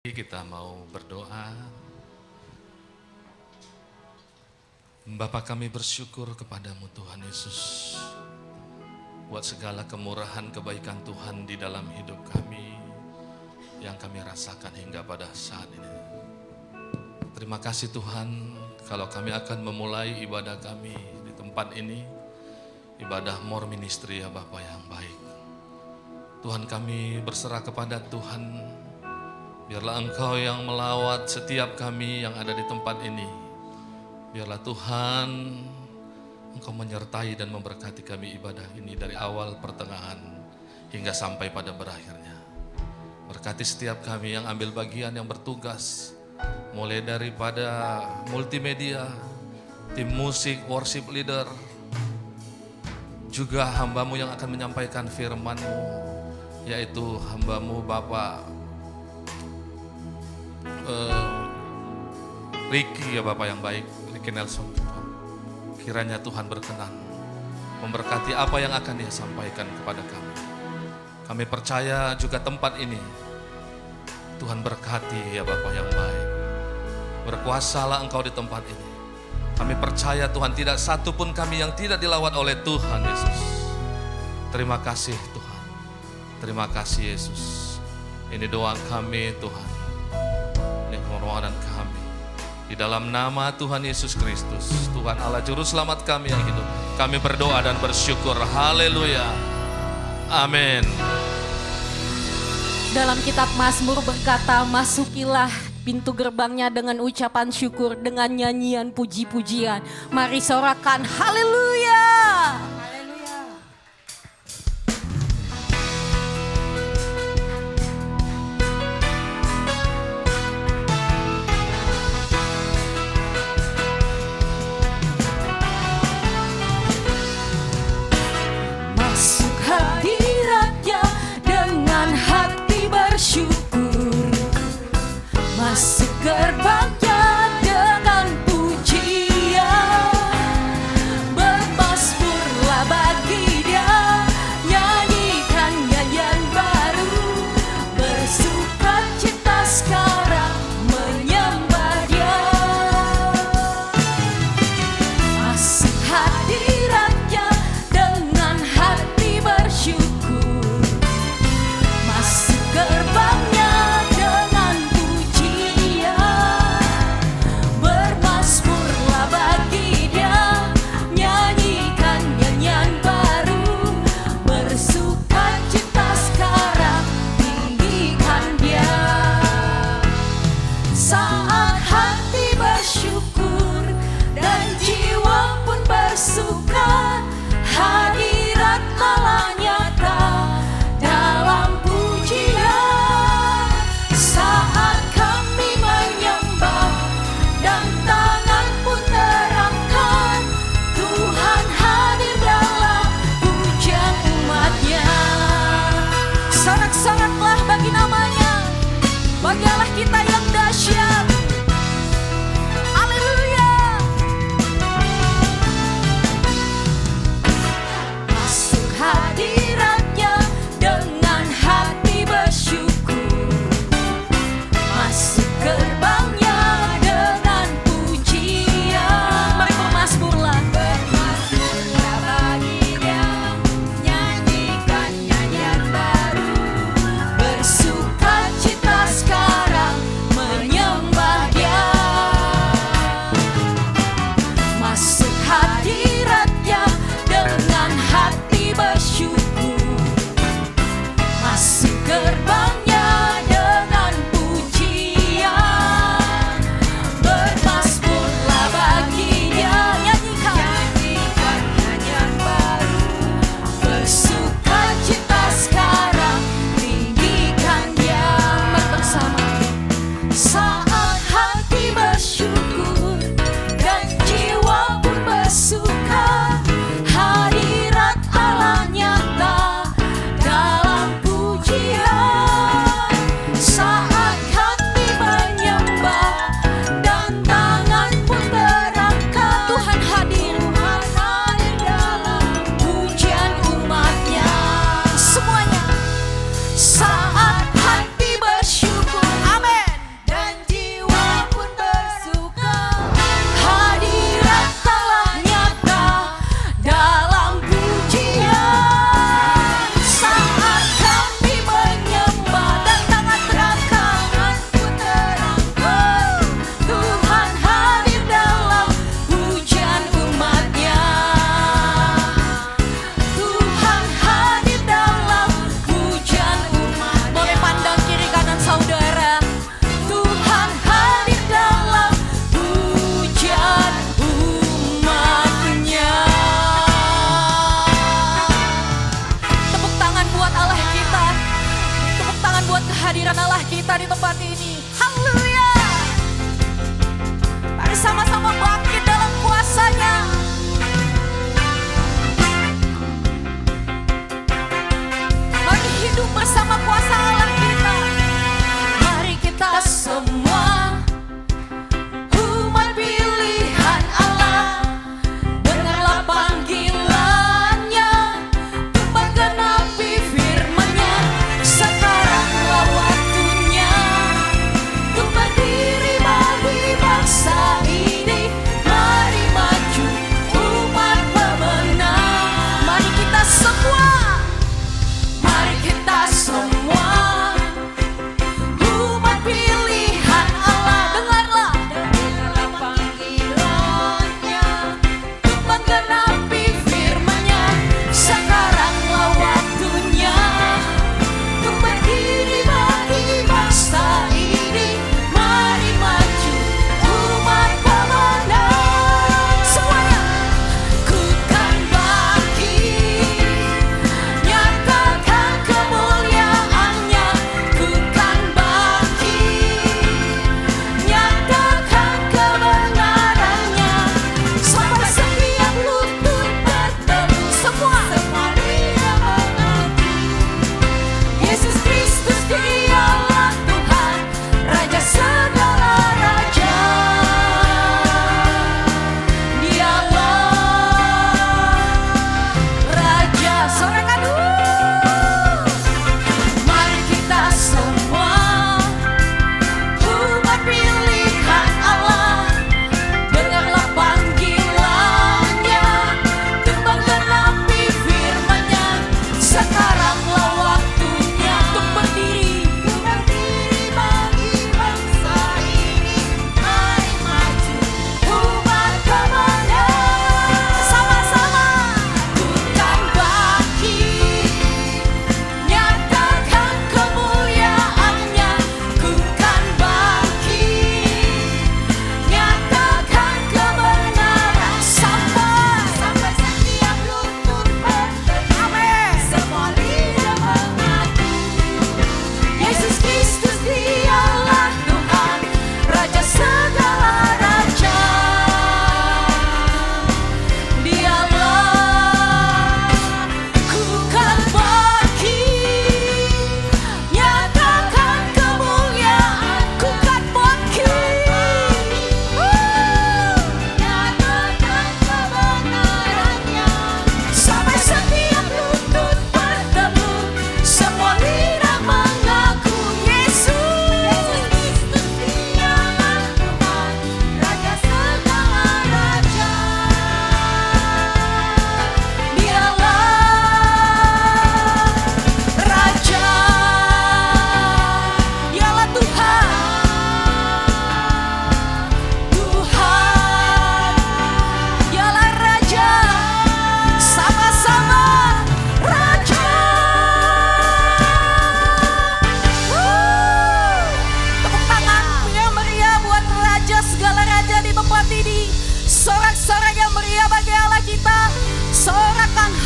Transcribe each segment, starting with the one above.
Kita mau berdoa. Bapa, kami bersyukur kepadamu Tuhan Yesus, buat segala kemurahan kebaikan Tuhan di dalam hidup kami yang kami rasakan hingga pada saat ini. Terima kasih Tuhan, kalau kami akan memulai ibadah kami di tempat ini, ibadah more ministry ya Bapa yang baik. Tuhan, kami berserah kepada Tuhan. Biarlah Engkau yang melawat setiap kami yang ada di tempat ini. Biarlah Tuhan, Engkau menyertai dan memberkati kami ibadah ini dari awal, pertengahan, hingga sampai pada berakhirnya. Berkati setiap kami yang ambil bagian, yang bertugas, mulai daripada multimedia, tim musik, worship leader, juga hamba-Mu yang akan menyampaikan firman-Mu, yaitu hamba-Mu Bapak Ricky ya Bapak yang baik, Ricky Nelson. Kiranya Tuhan berkenan memberkati apa yang akan Dia sampaikan kepada kami. Kami percaya juga tempat ini Tuhan berkati ya Bapak yang baik. Berkuasalah Engkau di tempat ini. Kami percaya Tuhan, tidak satu pun kami yang tidak dilawat oleh Tuhan Yesus. Terima kasih Tuhan. Terima kasih Yesus. Ini doa kami Tuhan. Ini permohonan kami. Di dalam nama Tuhan Yesus Kristus, Tuhan Allah Juru Selamat kami yang hidup, kami berdoa dan bersyukur. Haleluya. Amin. Dalam kitab Mazmur berkata, masukilah pintu gerbangnya dengan ucapan syukur, dengan nyanyian puji-pujian. Mari sorakan haleluya. Masuk gerbangnya dengan pujian, bermasmurlah bagi Dia, nyanyikan nyanyian baru, bersukacita sekarang menyembah Dia. Masuk hadiratnya dengan hati bersyukur, masuk gerbangnya suka, hadirat Allah nyata dalam pujian. Saat kami menyembah dan tangan pun terangkat, Tuhan hadir dalam pujian umatnya. Sorak-soraklah bagi namanya, bagi Allah kita yang dahsyat. Hadiratnya dengan hati bersyukur, masuk gerbangnya dengan pujian. Mari bermasmurlah, bermasmurlah bagi Dia, nyanyikan nyanyian baru, bersukacita sekarang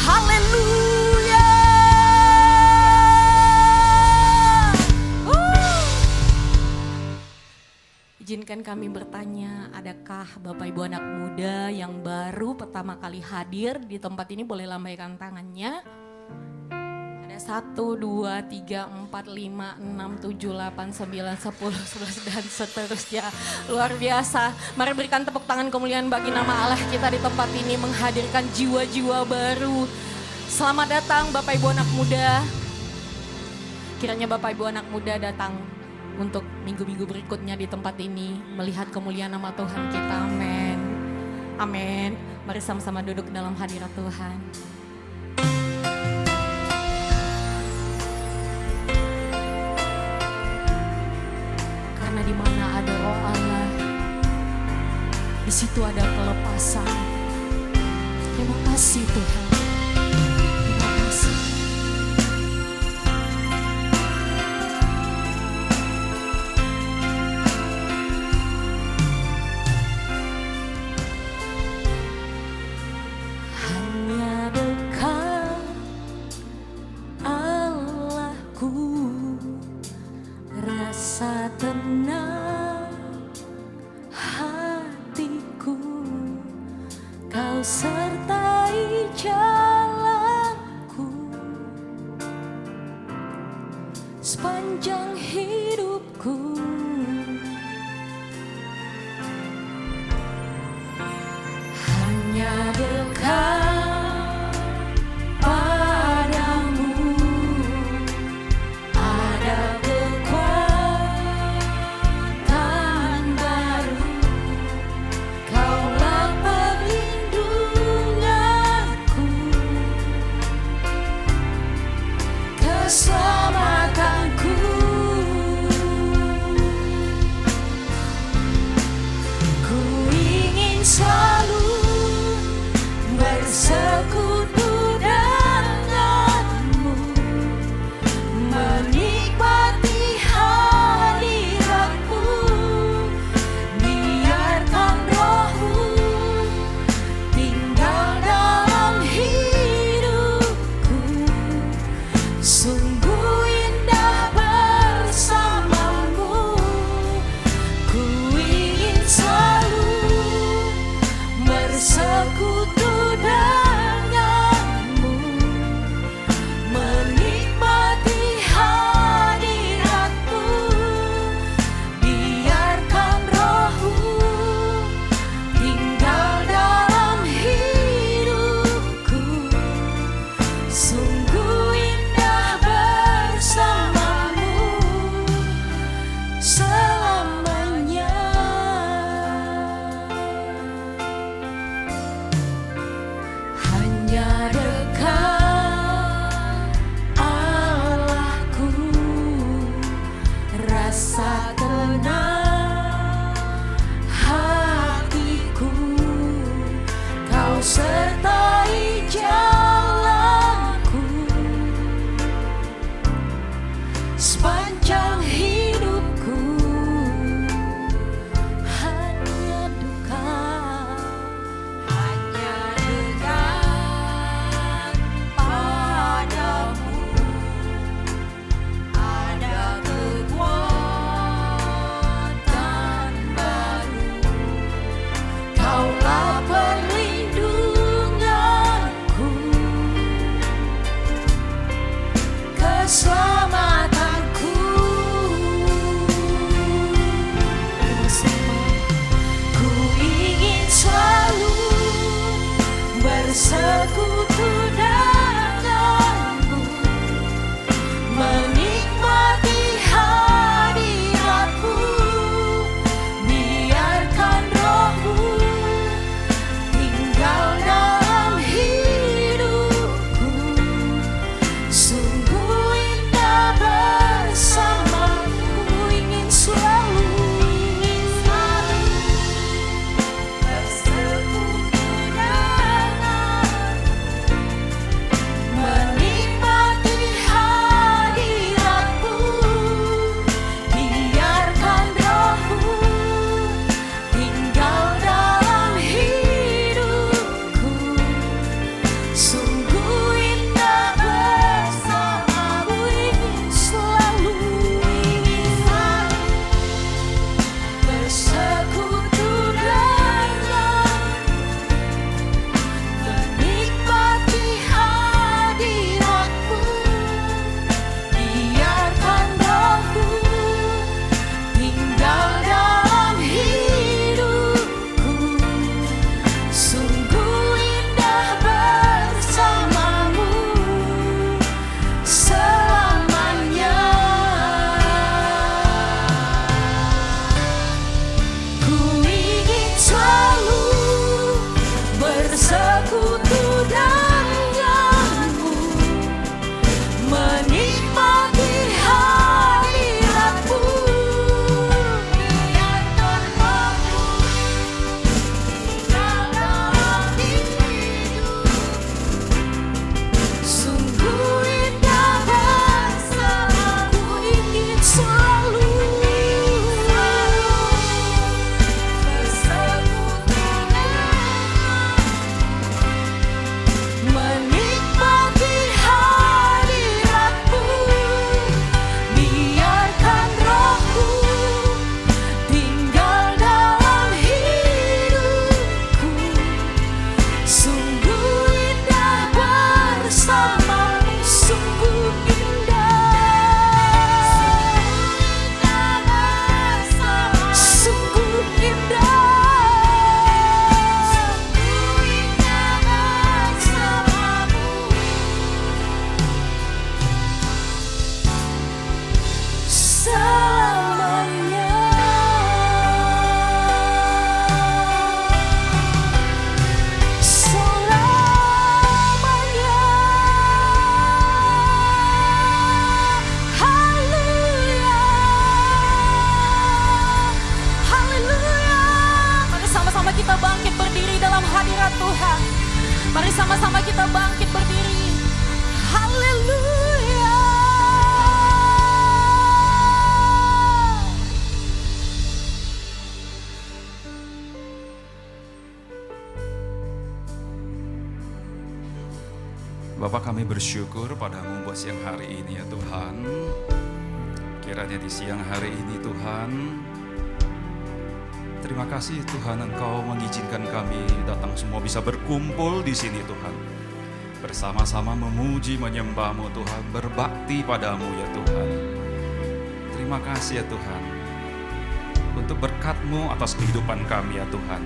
Haleluya. Izinkan kami bertanya, adakah Bapak Ibu anak muda yang baru pertama kali hadir di tempat ini boleh lambaikan tangannya? Ada 1, 2, 3, 4, 5, 6, 7, 8, 9, 10, 11 dan seterusnya. Luar biasa. Mari berikan tepuk tangan kemuliaan bagi nama Allah kita di tempat ini menghadirkan jiwa-jiwa baru. Selamat datang Bapak Ibu anak muda. Kiranya Bapak Ibu anak muda datang untuk minggu-minggu berikutnya di tempat ini melihat kemuliaan nama Tuhan kita. Amin. Amin. Mari sama-sama duduk dalam hadirat Tuhan. Karena di mana ada Roh Allah, di situ ada kelepasan. Terima kasih Tuhan. Terima kasih. Rasa tenang hatiku, Kau sertai jalanku sepanjang hidupku. Hanya dekat padamu ada kekuatan baru. Kaulah perlindunganku, keselamatanku. Tuhan. Mari sama-sama kita bangkit berdiri. Haleluya. Bapa, kami bersyukur padamu buat siang hari ini ya Tuhan. Kiranya di siang hari ini Tuhan, terima kasih Tuhan Engkau mengizinkan kami datang semua bisa berkumpul di sini Tuhan. Bersama-sama memuji menyembah-Mu Tuhan, berbakti padamu ya Tuhan. Terima kasih ya Tuhan untuk berkat-Mu atas kehidupan kami ya Tuhan.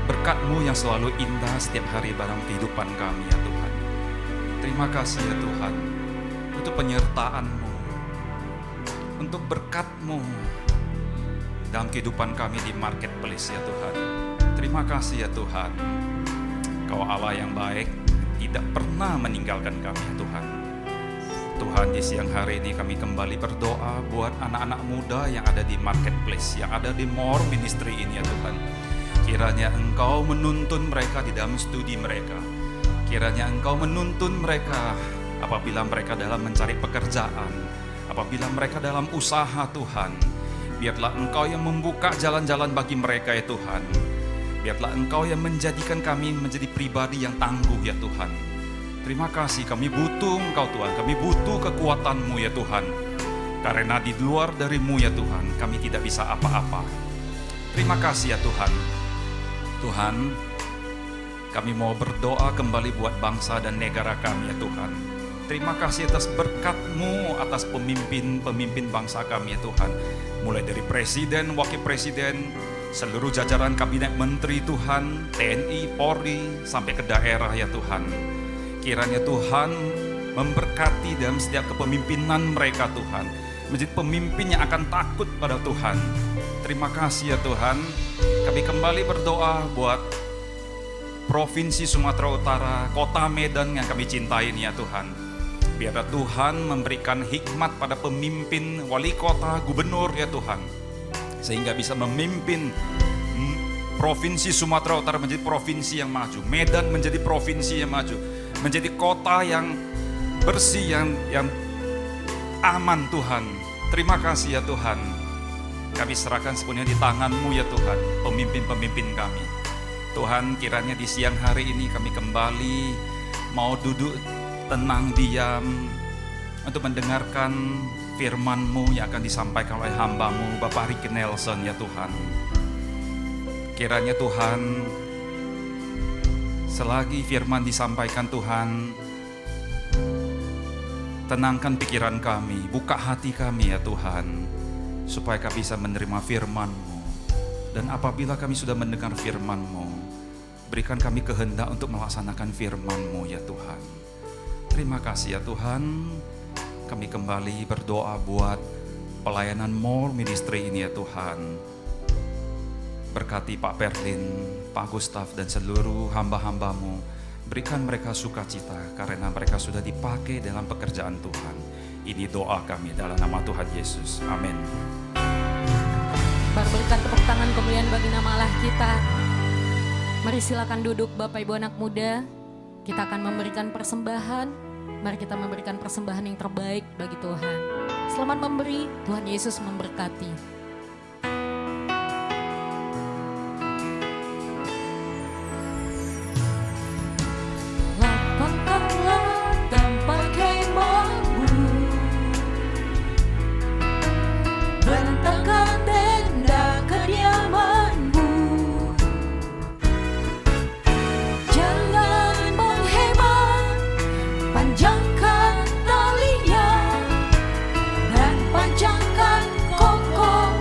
Berkat-Mu yang selalu indah setiap hari dalam kehidupan kami ya Tuhan. Terima kasih ya Tuhan untuk penyertaan-Mu, untuk berkat-Mu dalam kehidupan kami di marketplace ya Tuhan. Terima kasih ya Tuhan. Kau Allah yang baik, tidak pernah meninggalkan kami ya Tuhan. Tuhan, di siang hari ini kami kembali berdoa buat anak-anak muda yang ada di marketplace, yang ada di More Ministry ini ya Tuhan. Kiranya Engkau menuntun mereka di dalam studi mereka. Kiranya Engkau menuntun mereka apabila mereka dalam mencari pekerjaan, apabila mereka dalam usaha Tuhan. Biarlah Engkau yang membuka jalan-jalan bagi mereka ya Tuhan. Biarlah Engkau yang menjadikan kami menjadi pribadi yang tangguh ya Tuhan. Terima kasih, kami butuh Engkau Tuhan. Kami butuh kekuatan-Mu ya Tuhan. Karena di luar dari-Mu ya Tuhan, kami tidak bisa apa-apa. Terima kasih ya Tuhan. Tuhan, kami mau berdoa kembali buat bangsa dan negara kami ya Tuhan. Terima kasih atas berkat-Mu, atas pemimpin-pemimpin bangsa kami ya Tuhan. Mulai dari presiden, wakil presiden, seluruh jajaran kabinet menteri Tuhan, TNI, Polri, sampai ke daerah ya Tuhan. Kiranya Tuhan memberkati dalam setiap kepemimpinan mereka Tuhan. Menjadi pemimpin yang akan takut pada Tuhan. Terima kasih ya Tuhan. Kami kembali berdoa buat Provinsi Sumatera Utara, Kota Medan yang kami cintai ya Tuhan. Biarlah Tuhan memberikan hikmat pada pemimpin, wali kota, gubernur ya Tuhan. Sehingga bisa memimpin Provinsi Sumatera Utara menjadi provinsi yang maju. Medan menjadi provinsi yang maju. Menjadi kota yang bersih, yang aman Tuhan. Terima kasih ya Tuhan. Kami serahkan sepenuhnya di tangan-Mu ya Tuhan, pemimpin-pemimpin kami. Tuhan, kiranya di siang hari ini kami kembali mau duduk tenang diam untuk mendengarkan firman-Mu yang akan disampaikan oleh hamba-Mu Bapak Ricky Nelson ya Tuhan. Kiranya Tuhan, selagi firman disampaikan Tuhan, tenangkan pikiran kami, buka hati kami ya Tuhan, supaya kami bisa menerima firman-Mu. Dan apabila kami sudah mendengar firman-Mu, berikan kami kehendak untuk melaksanakan firman-Mu ya Tuhan. Terima kasih ya Tuhan. Kami kembali berdoa buat pelayanan More Ministry ini ya Tuhan. Berkati Pak Perlin, Pak Gustaf dan seluruh hamba-hamba-Mu. Berikan mereka sukacita karena mereka sudah dipakai dalam pekerjaan Tuhan. Ini doa kami dalam nama Tuhan Yesus. Amin. Baru berikan tepuk tangan kemuliaan bagi nama Allah kita. Mari silakan duduk Bapak Ibu anak muda. Kita akan memberikan persembahan. Mari kita memberikan persembahan yang terbaik bagi Tuhan. Selamat memberi, Tuhan Yesus memberkati. Panjangkan talinya dan panjangkan kokoh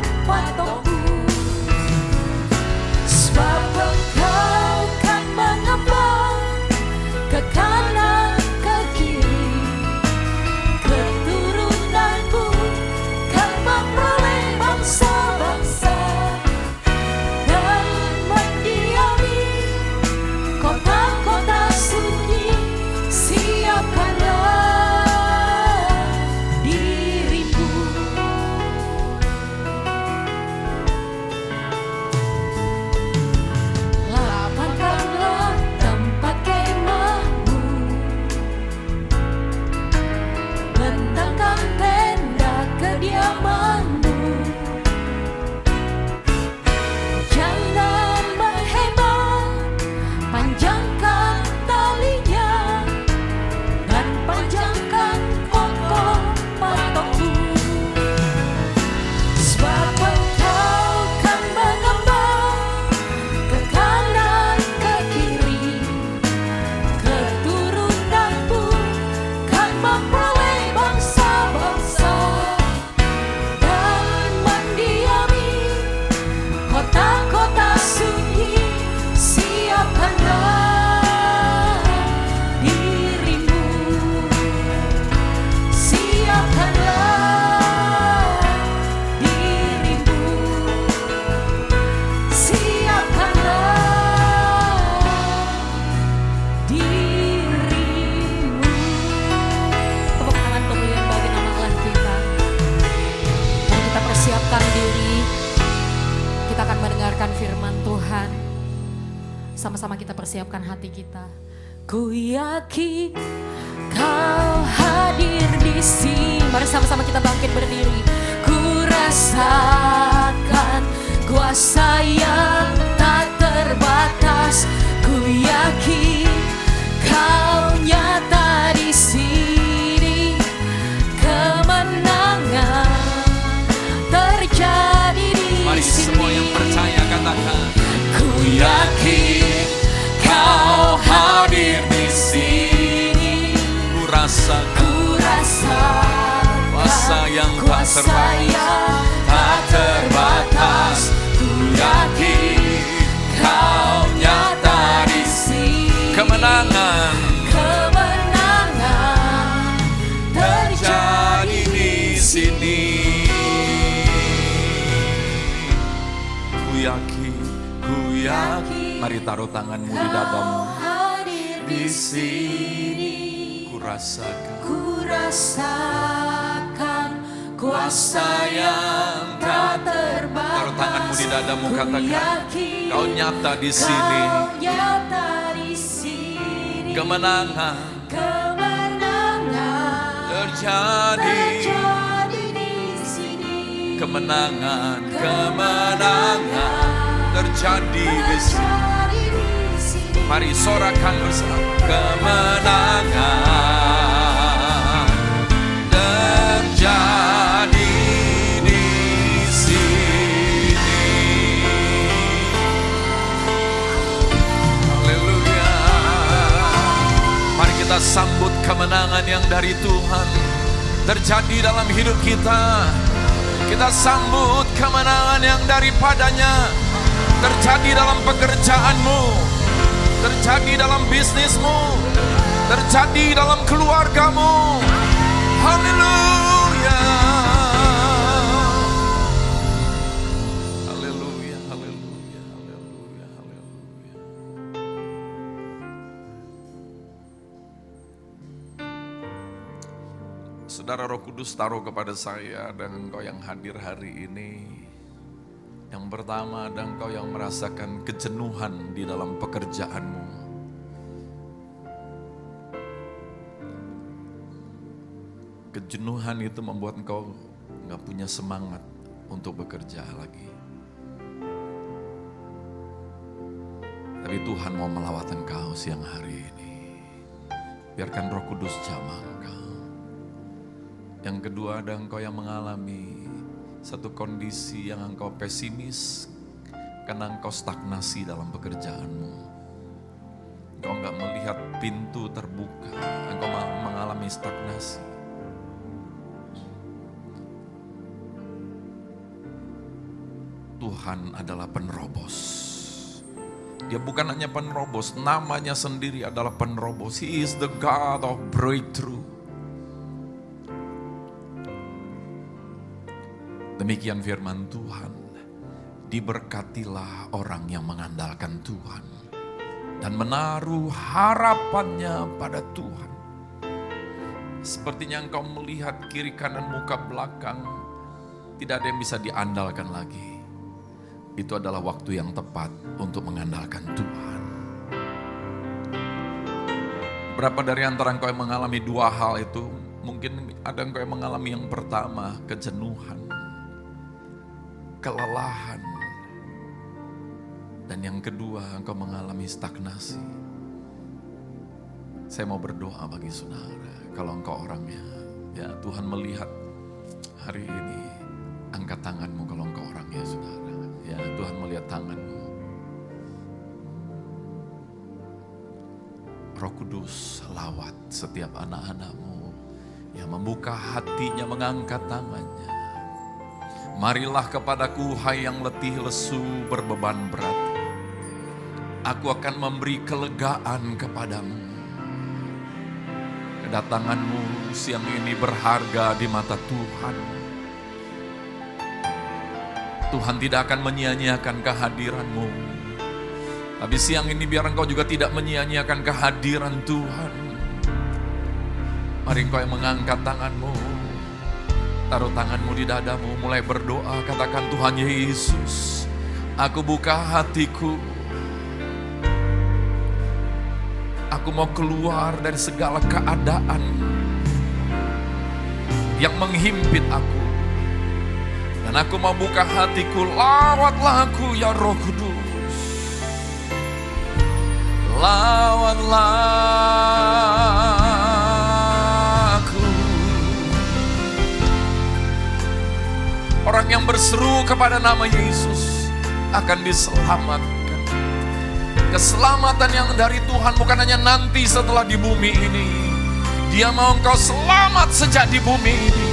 sama-sama kita persiapkan hati kita. Ku yakin Kau hadir di sini. Mari sama-sama kita bangkit berdiri. Ku rasakan kuasa yang tak terbatas. Ku yakin Kau nyata di sini. Kemenangan terjadi di Mari sini. semua yang percaya katakan. Ku yakin Kau hadir di sini. Ku rasakan kuasa yang tak terbatas. Ku yakin Kau nyata di sini. Kemenangan terjadi di sini. Ku yakin. Mari taruh tanganmu di dadamu. Di sini ku rasakan kuasa yang tak terbatas. Taruh tanganmu di dadamu, katakan, Kau nyata di sini. Kemenangan terjadi di sini. Kemenangan terjadi di sini. Mari sorakan bersama. Kemenangan terjadi di sini. Haleluya. Mari kita sambut kemenangan yang dari Tuhan terjadi dalam hidup kita. Kita sambut kemenangan yang daripadanya terjadi dalam pekerjaanmu, terjadi dalam bisnismu, terjadi dalam keluargamu. Haleluya. Haleluya, haleluya, haleluya, haleluya. Saudara, Roh Kudus taruh kepada saya dan engkau yang hadir hari ini. Yang pertama, ada engkau yang merasakan kejenuhan di dalam pekerjaanmu. Kejenuhan itu membuat engkau gak punya semangat untuk bekerja lagi. Tapi Tuhan mau melawat engkau siang hari ini. Biarkan Roh Kudus jamah engkau. Yang kedua, ada engkau yang mengalami satu kondisi yang engkau pesimis karena engkau stagnasi dalam pekerjaanmu. Engkau enggak melihat pintu terbuka, engkau mengalami stagnasi. Tuhan adalah penerobos. Dia bukan hanya penerobos, namanya sendiri adalah penerobos. He is the God of breakthrough. Demikian firman Tuhan, diberkatilah orang yang mengandalkan Tuhan dan menaruh harapannya pada Tuhan. Sepertinya engkau melihat kiri kanan muka belakang, tidak ada yang bisa diandalkan lagi. Itu adalah waktu yang tepat untuk mengandalkan Tuhan. Berapa dari antara engkau yang mengalami dua hal itu? Mungkin ada engkau yang mengalami yang pertama, kejenuhan, kelelahan. Dan yang kedua, engkau mengalami stagnasi. Saya mau berdoa bagi saudara. Kalau engkau orangnya, ya Tuhan melihat hari ini, angkat tanganmu kalau engkau orangnya saudara. Ya Tuhan melihat tanganmu. Roh Kudus lawat setiap anak-anakmu yang membuka hatinya, mengangkat tangannya. Marilah kepadaku, hai yang letih lesu berbeban berat. Aku akan memberi kelegaan kepadamu. Kedatanganmu siang ini berharga di mata Tuhan. Tuhan tidak akan menyia-nyiakan kehadiranmu. Tapi siang ini biar engkau juga tidak menyia-nyiakan kehadiran Tuhan. Mari engkau yang mengangkat tanganmu, taruh tanganmu di dadamu, mulai berdoa, katakan, Tuhan Yesus, aku buka hatiku. Aku mau keluar dari segala keadaan yang menghimpit aku. Dan aku mau buka hatiku, lawatlah aku ya Roh Kudus. Lawatlah aku. Orang yang berseru kepada nama Yesus akan diselamatkan. Keselamatan yang dari Tuhan bukan hanya nanti setelah di bumi ini. Dia mau engkau selamat sejak di bumi ini.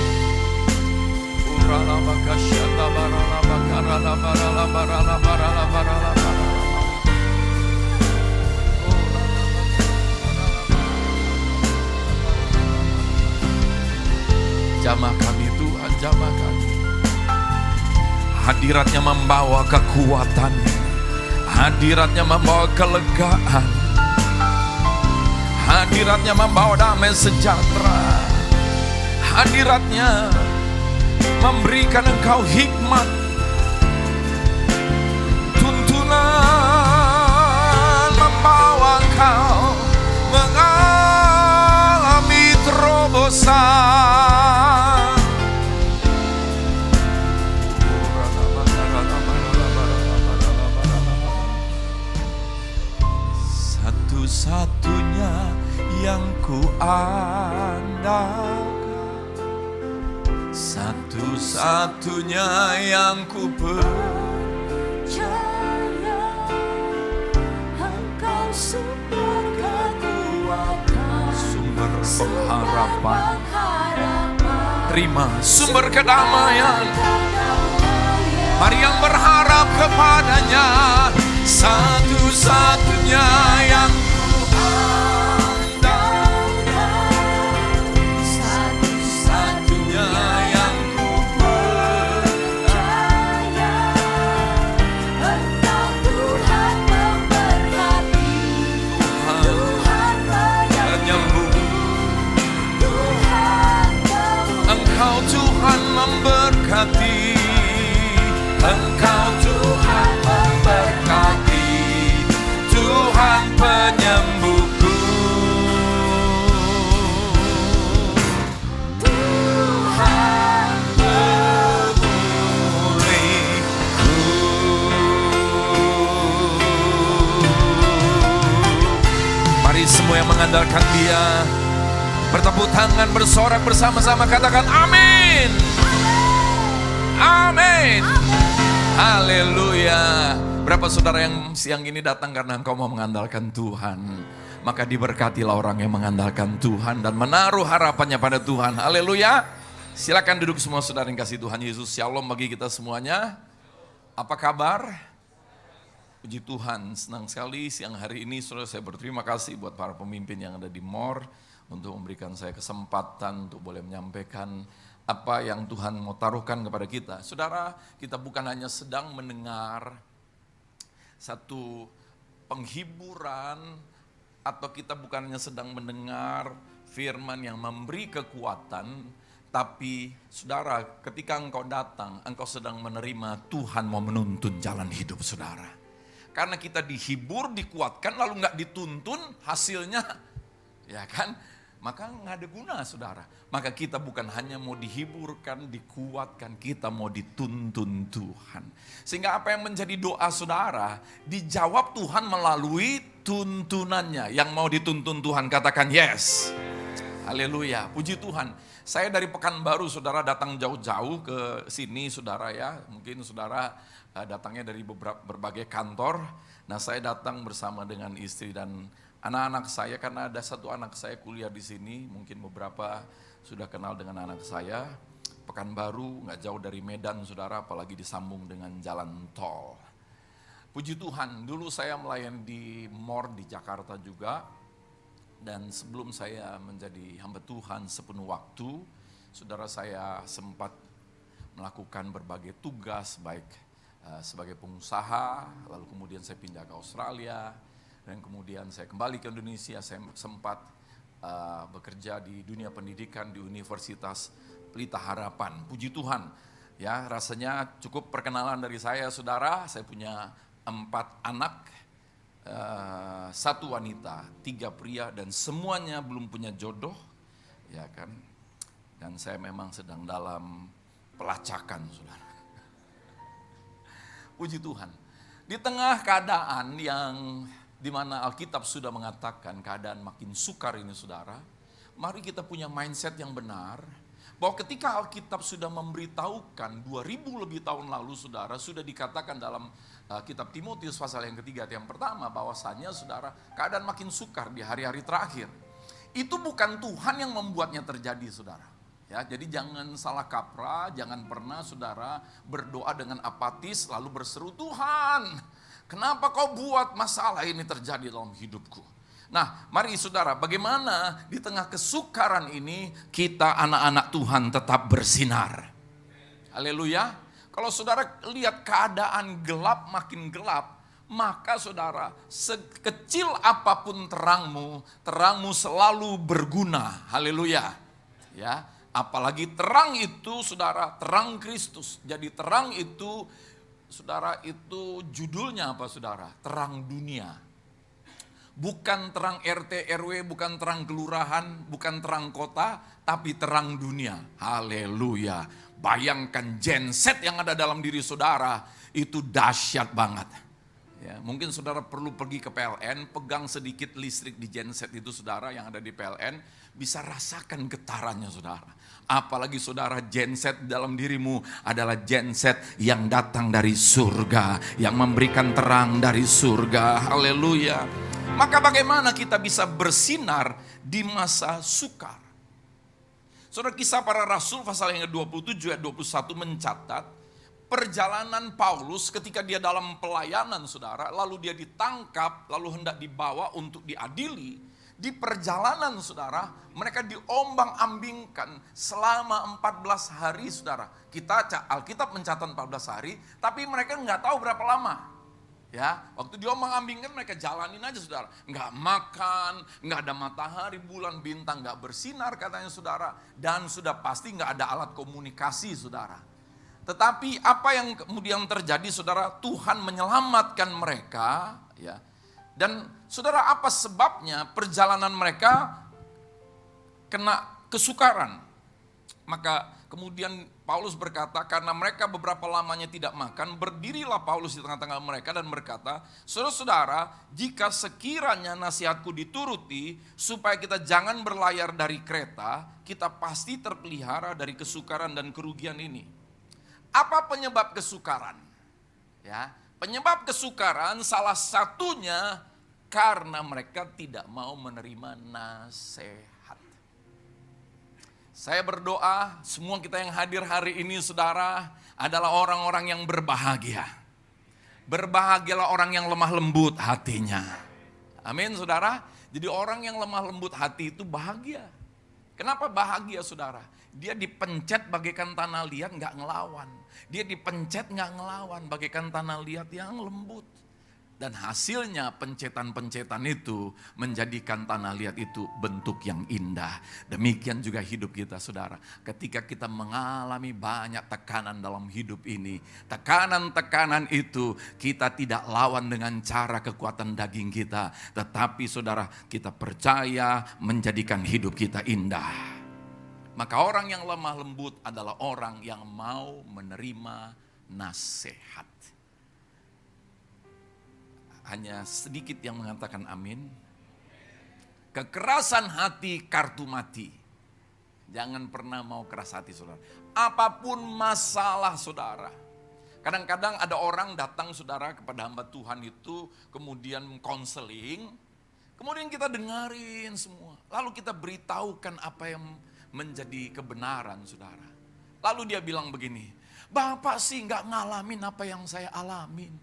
Jamah kami Tuhan, jamah kami. Hadiratnya membawa kekuatan. Hadiratnya membawa kelegaan. Hadiratnya membawa damai sejahtera. Hadiratnya memberikan engkau hikmat. Tuntunan membawa engkau mengalami terobosan. Satu-satunya yang ku andalkan, satu-satunya yang ku percaya, Engkau sumber kekuatan, sumber pengharapan. harapan, Terima sumber kedamaian. kedamaian. Mari yang berharap kepadanya, satu-satunya yang Satu-satunya yang ku percaya, Engkau Tuhan memberkati, Tuhan penyembuh. Tuhan pemulihan. Engkau Tuhan memberkati. Engkau Tuhan memberkati. Tuhan penyembuhku. Tuhan Pemulihku. Mari semua yang mengandalkan Dia bertepuk tangan, bersorak bersama-sama, katakan amin. Amin. Haleluya. Berapa saudara yang siang ini datang karena engkau mau mengandalkan Tuhan? Maka diberkatilah orang yang mengandalkan Tuhan dan menaruh harapannya pada Tuhan. Haleluya. Silakan duduk semua saudara yang kasih Tuhan Yesus. Shalom bagi kita semuanya. Apa kabar? Puji Tuhan, senang sekali siang hari ini saudara, saya berterima kasih buat para pemimpin yang ada di MOR untuk memberikan saya kesempatan untuk boleh menyampaikan apa yang Tuhan mau taruhkan kepada kita. Saudara, kita bukan hanya sedang mendengar satu penghiburan, atau kita bukan hanya sedang mendengar firman yang memberi kekuatan, tapi saudara, ketika engkau datang, engkau sedang menerima Tuhan mau menuntun jalan hidup saudara. Karena kita dihibur, dikuatkan, lalu nggak dituntun, hasilnya, ya kan? Maka nggak ada guna saudara. Maka kita bukan hanya mau dihiburkan, dikuatkan, kita mau dituntun Tuhan. Sehingga apa yang menjadi doa saudara, dijawab Tuhan melalui tuntunannya. Yang mau dituntun Tuhan katakan yes. Haleluya, puji Tuhan. Saya dari Pekanbaru saudara datang jauh-jauh ke sini saudara ya. Mungkin saudara datangnya dari berbagai kantor. Nah saya datang bersama dengan istri dan anak-anak saya, karena ada satu anak saya kuliah di sini, mungkin beberapa sudah kenal dengan anak saya. Pekanbaru nggak jauh dari Medan saudara, apalagi disambung dengan jalan tol. Puji Tuhan, dulu saya melayani di MOR di Jakarta juga. Dan sebelum saya menjadi hamba Tuhan sepenuh waktu, saudara saya sempat melakukan berbagai tugas, baik sebagai pengusaha, lalu kemudian saya pindah ke Australia, dan kemudian saya kembali ke Indonesia. Saya sempat bekerja di dunia pendidikan di Universitas Pelita Harapan. Puji Tuhan, ya rasanya cukup perkenalan dari saya saudara. Saya punya 4 anak, 1 wanita, 3 pria, dan semuanya belum punya jodoh, ya kan? Dan saya memang sedang dalam pelacakan, saudara. Puji Tuhan. Di tengah keadaan yang dimana Alkitab sudah mengatakan keadaan makin sukar ini, saudara, mari kita punya mindset yang benar, bahwa ketika Alkitab sudah memberitahukan 2000 lebih tahun lalu, saudara, sudah dikatakan dalam kitab Timotius pasal yang ketiga ayat yang pertama, bahwasanya, saudara, keadaan makin sukar di hari-hari terakhir. Itu bukan Tuhan yang membuatnya terjadi, saudara. Ya, jadi jangan salah kaprah, jangan pernah, saudara, berdoa dengan apatis lalu berseru, Tuhan, kenapa kau buat masalah ini terjadi dalam hidupku? Nah, mari saudara, bagaimana di tengah kesukaran ini kita anak-anak Tuhan tetap bersinar. Haleluya. Kalau saudara lihat keadaan gelap makin gelap, maka saudara, sekecil apapun terangmu, terangmu selalu berguna. Haleluya. Ya, apalagi terang itu, saudara, terang Kristus. Jadi terang itu, saudara, itu judulnya apa, saudara? Terang dunia. Bukan terang RT RW, bukan terang kelurahan, bukan terang kota, tapi terang dunia. Haleluya. Bayangkan genset yang ada dalam diri saudara, itu dahsyat banget. Ya, mungkin saudara perlu pergi ke PLN, pegang sedikit listrik di genset itu, saudara, yang ada di PLN, bisa rasakan getarannya, saudara. Apalagi saudara, genset dalam dirimu adalah genset yang datang dari surga, yang memberikan terang dari surga. Haleluya. Maka bagaimana kita bisa bersinar di masa sukar? Saudara, Kisah Para Rasul pasal yang ke-27 ayat 21 mencatat perjalanan Paulus ketika dia dalam pelayanan, saudara, lalu dia ditangkap, lalu hendak dibawa untuk diadili. Di perjalanan, saudara, mereka diombang-ambingkan selama 14 hari, saudara. Alkitab mencatat 14 hari, tapi mereka nggak tahu berapa lama. Ya, waktu diombang-ambingkan mereka jalanin aja, saudara. Nggak makan, nggak ada matahari, bulan, bintang, nggak bersinar katanya, saudara. Dan sudah pasti nggak ada alat komunikasi, saudara. Tetapi apa yang kemudian terjadi, saudara? Tuhan menyelamatkan mereka, ya. Dan saudara, apa sebabnya perjalanan mereka kena kesukaran? Maka kemudian Paulus berkata, karena mereka beberapa lamanya tidak makan, berdirilah Paulus di tengah-tengah mereka dan berkata, saudara-saudara, jika sekiranya nasihatku dituruti, supaya kita jangan berlayar dari kereta, kita pasti terpelihara dari kesukaran dan kerugian ini. Apa penyebab kesukaran? Ya, penyebab kesukaran salah satunya karena mereka tidak mau menerima nasihat. Saya berdoa semua kita yang hadir hari ini, saudara, adalah orang-orang yang berbahagia. Berbahagialah orang yang lemah lembut hatinya. Amin, saudara. Jadi orang yang lemah lembut hati itu bahagia. Kenapa bahagia, saudara? Dia dipencet bagaikan tanah liat gak ngelawan. Dia dipencet gak ngelawan bagaikan tanah liat yang lembut. Dan hasilnya pencetan-pencetan itu menjadikan tanah liat itu bentuk yang indah. Demikian juga hidup kita, saudara. Ketika kita mengalami banyak tekanan dalam hidup ini, tekanan-tekanan itu kita tidak lawan dengan cara kekuatan daging kita. Tetapi saudara, kita percaya menjadikan hidup kita indah. Maka orang yang lemah lembut adalah orang yang mau menerima nasihat. Hanya sedikit yang mengatakan amin. Kekerasan hati kartu mati. Jangan pernah mau keras hati, saudara. Apapun masalah, saudara. Kadang-kadang ada orang datang, saudara, kepada hamba Tuhan itu, kemudian konseling. Kemudian kita dengarin semua. Lalu kita beritahukan apa yang menjadi kebenaran, saudara. Lalu dia bilang begini, Bapak sih gak ngalamin apa yang saya alamin.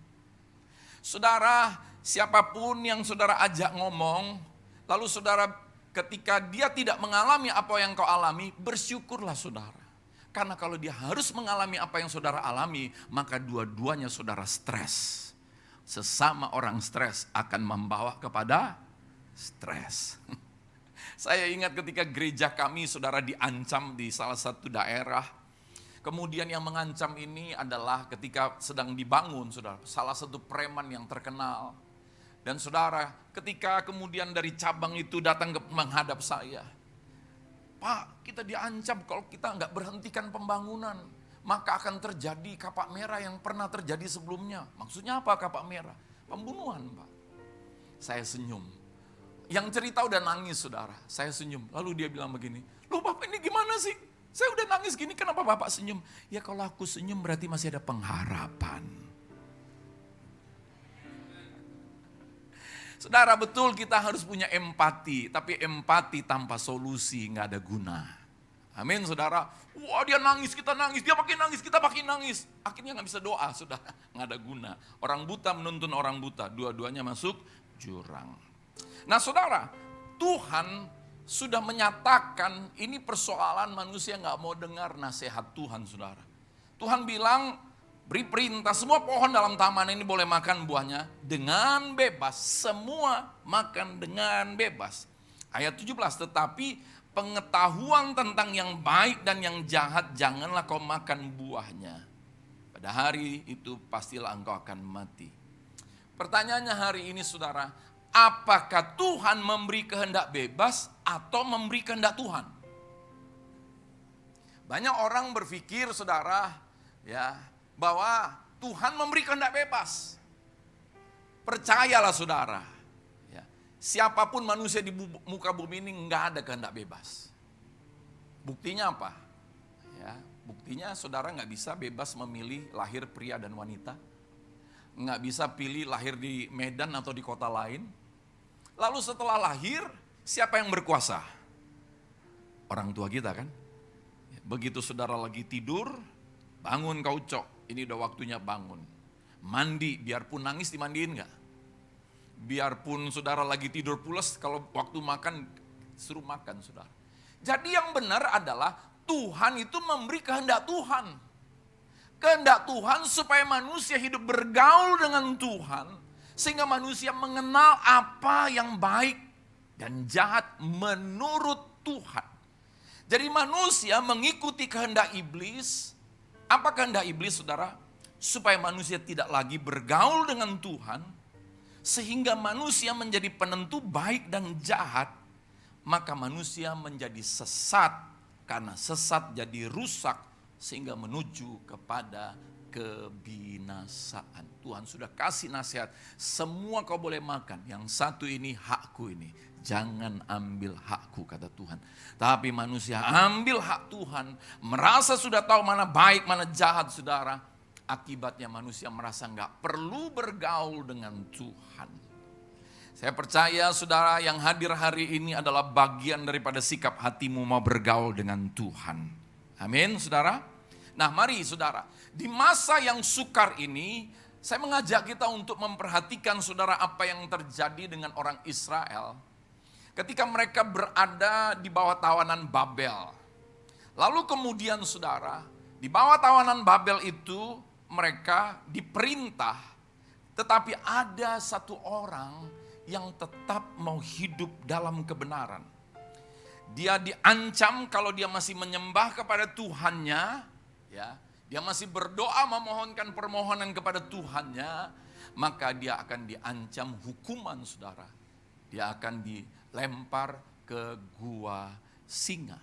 Saudara, siapapun yang saudara ajak ngomong, lalu saudara ketika dia tidak mengalami apa yang kau alami, bersyukurlah saudara. Karena kalau dia harus mengalami apa yang saudara alami, maka dua-duanya saudara stres. Sesama orang stres akan membawa kepada stres. Saya ingat ketika gereja kami, saudara, diancam di salah satu daerah. Kemudian yang mengancam ini adalah ketika sedang dibangun, saudara, salah satu preman yang terkenal. Dan saudara, ketika kemudian dari cabang itu datang menghadap saya, Pak, kita diancam kalau kita nggak berhentikan pembangunan, maka akan terjadi kapak merah yang pernah terjadi sebelumnya. Maksudnya apa kapak merah? Pembunuhan, Pak. Saya senyum. Yang cerita udah nangis, saudara. Saya senyum. Lalu dia bilang begini, "Loh Bapak ini gimana sih? Saya udah nangis gini, kenapa Bapak senyum?" Ya kalau aku senyum berarti masih ada pengharapan. Saudara, betul kita harus punya empati, tapi empati tanpa solusi nggak ada guna. Amin, saudara. Wah, dia nangis, kita nangis, dia makin nangis, kita makin nangis. Akhirnya nggak bisa doa, saudara, nggak ada guna. Orang buta menuntun orang buta, dua-duanya masuk jurang. Nah, saudara, Tuhan sudah menyatakan ini persoalan manusia nggak mau dengar nasihat Tuhan, saudara. Tuhan bilang, beri perintah, semua pohon dalam taman ini boleh makan buahnya dengan bebas. Semua makan dengan bebas. Ayat 17, tetapi pengetahuan tentang yang baik dan yang jahat janganlah kau makan buahnya. Pada hari itu pastilah engkau akan mati. Pertanyaannya hari ini, saudara, apakah Tuhan memberi kehendak bebas atau memberi kehendak Tuhan? Banyak orang berpikir, saudara, ya, bahwa Tuhan memberi kehendak bebas. Percayalah, saudara, ya, siapapun manusia di muka bumi ini nggak ada kehendak bebas. Buktinya apa? Ya, buktinya saudara nggak bisa bebas memilih lahir pria dan wanita, nggak bisa pilih lahir di Medan atau di kota lain. Lalu setelah lahir, siapa yang berkuasa? Orang tua kita kan? Begitu saudara lagi tidur, bangun kau cok, ini udah waktunya bangun. Mandi, biarpun nangis dimandiin gak? Biarpun saudara lagi tidur pulas, kalau waktu makan, suruh makan saudara. Jadi yang benar adalah Tuhan itu memberi kehendak Tuhan. Kehendak Tuhan supaya manusia hidup bergaul dengan Tuhan, sehingga manusia mengenal apa yang baik dan jahat menurut Tuhan. Jadi manusia mengikuti kehendak iblis. Apa kehendak iblis, saudara? Supaya manusia tidak lagi bergaul dengan Tuhan, sehingga manusia menjadi penentu baik dan jahat, maka manusia menjadi sesat, karena sesat jadi rusak, sehingga menuju kepada kebinasaan. Tuhan sudah kasih nasihat, semua kau boleh makan, yang satu ini hakku ini. Jangan ambil hakku, kata Tuhan. Tapi manusia ambil hak Tuhan, merasa sudah tahu mana baik, mana jahat, saudara. Akibatnya manusia merasa nggak perlu bergaul dengan Tuhan. Saya percaya saudara yang hadir hari ini adalah bagian daripada sikap hatimu mau bergaul dengan Tuhan. Amin, saudara. Nah mari saudara, di masa yang sukar ini, saya mengajak kita untuk memperhatikan saudara apa yang terjadi dengan orang Israel ketika mereka berada di bawah tawanan Babel. Lalu kemudian saudara, di bawah tawanan Babel itu mereka diperintah, tetapi ada satu orang yang tetap mau hidup dalam kebenaran. Dia diancam kalau dia masih menyembah kepada Tuhannya, ya, dia masih berdoa memohonkan permohonan kepada Tuhannya, maka dia akan diancam hukuman, saudara. Dia akan dilempar ke gua singa.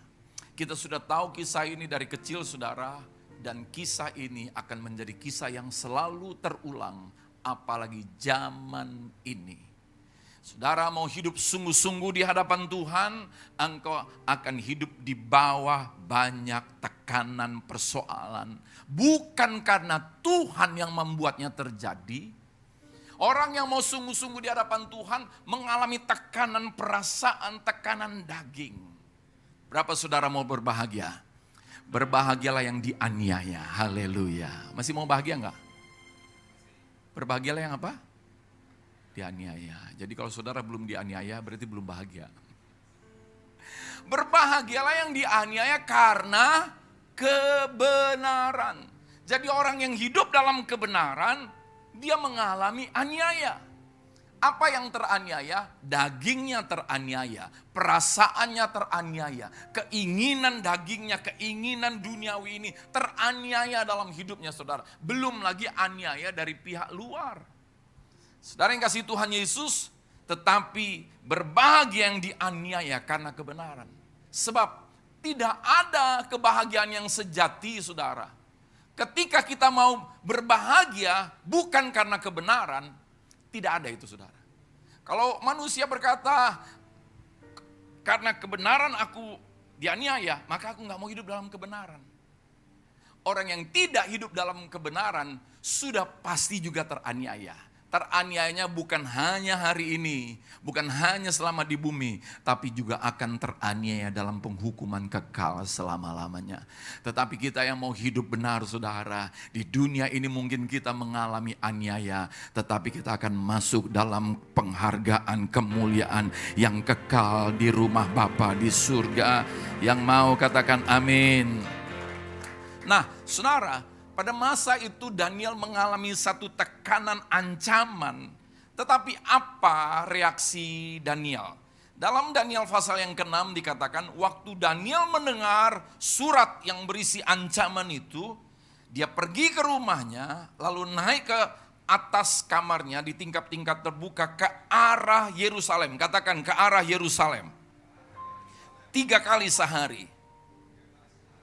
Kita sudah tahu kisah ini dari kecil, saudara, dan kisah ini akan menjadi kisah yang selalu terulang, apalagi zaman ini. Saudara mau hidup sungguh-sungguh di hadapan Tuhan, engkau akan hidup di bawah banyak tekanan persoalan. Bukan karena Tuhan yang membuatnya terjadi. Orang yang mau sungguh-sungguh di hadapan Tuhan mengalami tekanan perasaan, tekanan daging. Berapa saudara mau berbahagia? Berbahagialah yang dianiaya, haleluya. Masih mau bahagia enggak? Berbahagialah yang apa? Dianiaya. Jadi kalau saudara belum dianiaya berarti belum bahagia. Berbahagialah yang dianiaya karena kebenaran. Jadi orang yang hidup dalam kebenaran, dia mengalami aniaya. Apa yang teraniaya? Dagingnya teraniaya, perasaannya teraniaya, keinginan dagingnya, keinginan duniawi ini teraniaya dalam hidupnya, saudara. Belum lagi aniaya dari pihak luar. Saudara yang kasih Tuhan Yesus, tetapi berbahagia yang dianiaya karena kebenaran. Sebab tidak ada kebahagiaan yang sejati, saudara. Ketika kita mau berbahagia bukan karena kebenaran, tidak ada itu, saudara. Kalau manusia berkata, karena kebenaran aku dianiaya, maka aku gak mau hidup dalam kebenaran. Orang yang tidak hidup dalam kebenaran sudah pasti juga teraniaya. Teraniayanya bukan hanya hari ini, bukan hanya selama di bumi, tapi juga akan teraniaya dalam penghukuman kekal selama-lamanya. Tetapi kita yang mau hidup benar, saudara, di dunia ini mungkin kita mengalami aniaya, tetapi kita akan masuk dalam penghargaan, kemuliaan yang kekal di rumah Bapa di surga. Yang mau katakan amin. Nah, saudara, pada masa itu Daniel mengalami satu tekanan ancaman. Tetapi apa reaksi Daniel? Dalam Daniel pasal yang ke-6 dikatakan, waktu Daniel mendengar surat yang berisi ancaman itu, dia pergi ke rumahnya, lalu naik ke atas kamarnya di tingkat-tingkat terbuka ke arah Yerusalem. Katakan ke arah Yerusalem. 3 kali sehari.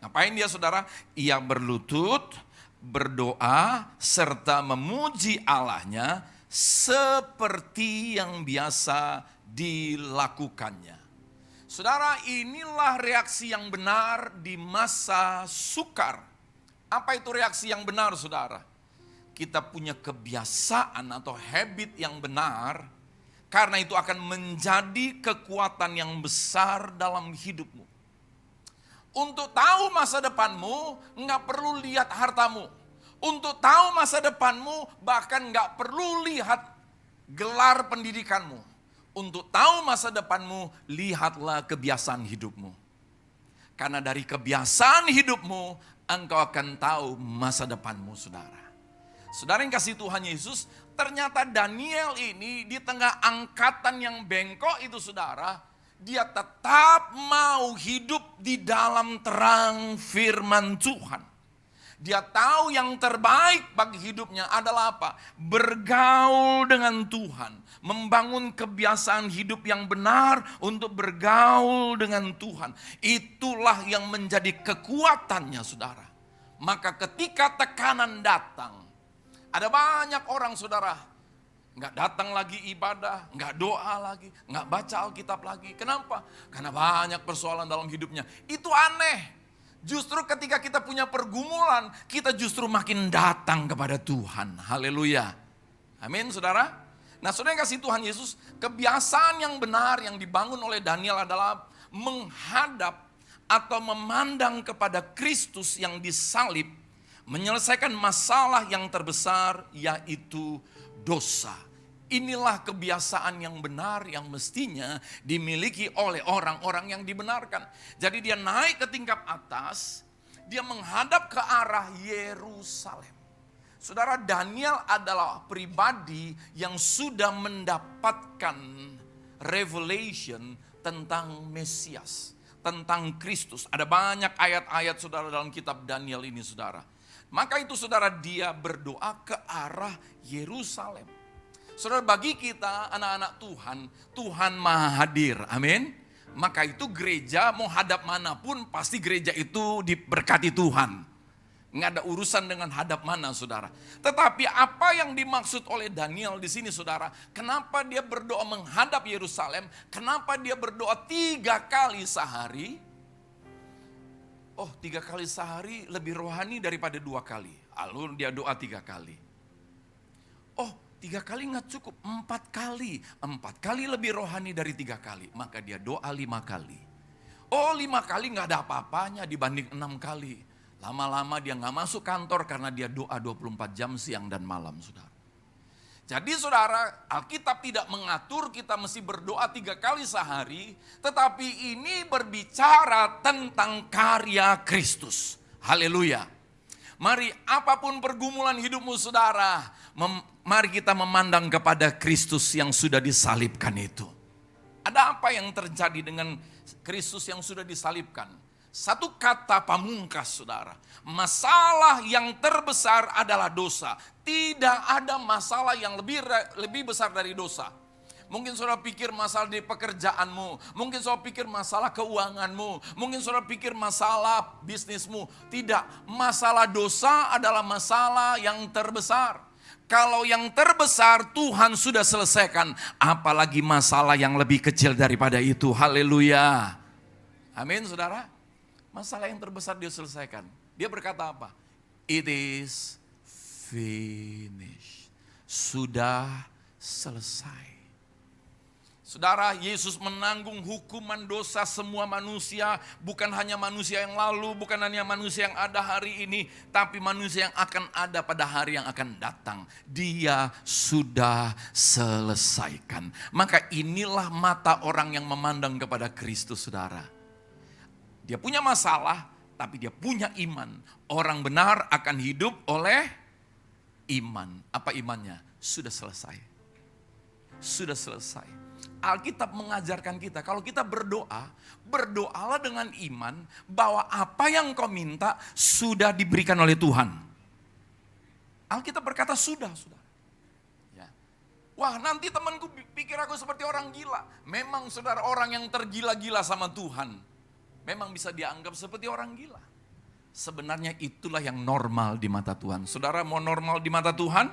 Ngapain dia, saudara? Ia berlutut, berdoa, serta memuji Allahnya seperti yang biasa dilakukannya. Saudara, inilah reaksi yang benar di masa sukar. Apa itu reaksi yang benar, saudara? Kita punya kebiasaan atau habit yang benar, karena itu akan menjadi kekuatan yang besar dalam hidupmu. Untuk tahu masa depanmu, nggak perlu lihat hartamu. Untuk tahu masa depanmu, bahkan nggak perlu lihat gelar pendidikanmu. Untuk tahu masa depanmu, lihatlah kebiasaan hidupmu. Karena dari kebiasaan hidupmu, engkau akan tahu masa depanmu, saudara. Saudara yang kasih Tuhan Yesus, ternyata Daniel ini di tengah angkatan yang bengkok itu, saudara, dia tetap mau hidup di dalam terang firman Tuhan. Dia tahu yang terbaik bagi hidupnya adalah apa? Bergaul dengan Tuhan. Membangun kebiasaan hidup yang benar untuk bergaul dengan Tuhan. Itulah yang menjadi kekuatannya, saudara. Maka ketika tekanan datang, ada banyak orang, saudara, nggak datang lagi ibadah, nggak doa lagi, nggak baca Alkitab lagi. Kenapa? Karena banyak persoalan dalam hidupnya. Itu aneh. Justru ketika kita punya pergumulan, kita justru makin datang kepada Tuhan. Haleluya. Amin, saudara. Nah, saudara yang kasih Tuhan Yesus, kebiasaan yang benar yang dibangun oleh Daniel adalah menghadap atau memandang kepada Kristus yang disalib, menyelesaikan masalah yang terbesar, yaitu dosa. Inilah kebiasaan yang benar yang mestinya dimiliki oleh orang-orang yang dibenarkan. Jadi dia naik ke tingkat atas, dia menghadap ke arah Yerusalem. Saudara, Daniel adalah pribadi yang sudah mendapatkan revelation tentang Mesias, tentang Kristus. Ada banyak ayat-ayat, saudara, dalam kitab Daniel ini, saudara. Maka itu, saudara, dia berdoa ke arah Yerusalem. Saudara, bagi kita anak-anak Tuhan, Tuhan maha hadir, amin. Maka itu gereja mau hadap manapun pasti gereja itu diberkati Tuhan. Nggak ada urusan dengan hadap mana, saudara. Tetapi apa yang dimaksud oleh Daniel di sini, saudara? Kenapa dia berdoa menghadap Yerusalem? Kenapa dia berdoa 3 kali sehari? Oh, 3 kali sehari lebih rohani daripada 2 kali. Lalu dia doa 3 kali. Oh, 3 kali nggak cukup, 4 kali. 4 kali lebih rohani dari 3 kali. Maka dia doa 5 kali. Oh, 5 kali nggak ada apa-apanya dibanding 6 kali. Lama-lama dia nggak masuk kantor karena dia doa 24 jam siang dan malam, saudara. Jadi, saudara, Alkitab tidak mengatur kita mesti berdoa 3 kali sehari. Tetapi ini berbicara tentang karya Kristus. Haleluya. Mari apapun pergumulan hidupmu, saudara, mari kita memandang kepada Kristus yang sudah disalibkan itu. Ada apa yang terjadi dengan Kristus yang sudah disalibkan? Satu kata pamungkas saudara. Masalah yang terbesar adalah dosa. Tidak ada masalah yang lebih besar dari dosa. Mungkin saudara pikir masalah di pekerjaanmu. Mungkin saudara pikir masalah keuanganmu. Mungkin saudara pikir masalah bisnismu. Tidak, masalah dosa adalah masalah yang terbesar. Kalau yang terbesar Tuhan sudah selesaikan, apalagi masalah yang lebih kecil daripada itu. Haleluya. Amin saudara. Masalah yang terbesar dia selesaikan. Dia berkata apa? It is finished. Sudah selesai. Saudara, Yesus menanggung hukuman dosa semua manusia, bukan hanya manusia yang lalu, bukan hanya manusia yang ada hari ini, tapi manusia yang akan ada pada hari yang akan datang. Dia sudah selesaikan. Maka inilah mata orang yang memandang kepada Kristus, saudara. Dia punya masalah, tapi dia punya iman. Orang benar akan hidup oleh iman. Apa imannya? Sudah selesai. Sudah selesai. Alkitab mengajarkan kita, kalau kita berdoa, berdoalah dengan iman bahwa apa yang kau minta sudah diberikan oleh Tuhan. Alkitab berkata sudah. Ya. Wah, nanti temanku pikir aku seperti orang gila. Memang saudara, orang yang tergila-gila sama Tuhan memang bisa dianggap seperti orang gila. Sebenarnya itulah yang normal di mata Tuhan. Saudara mau normal di mata Tuhan?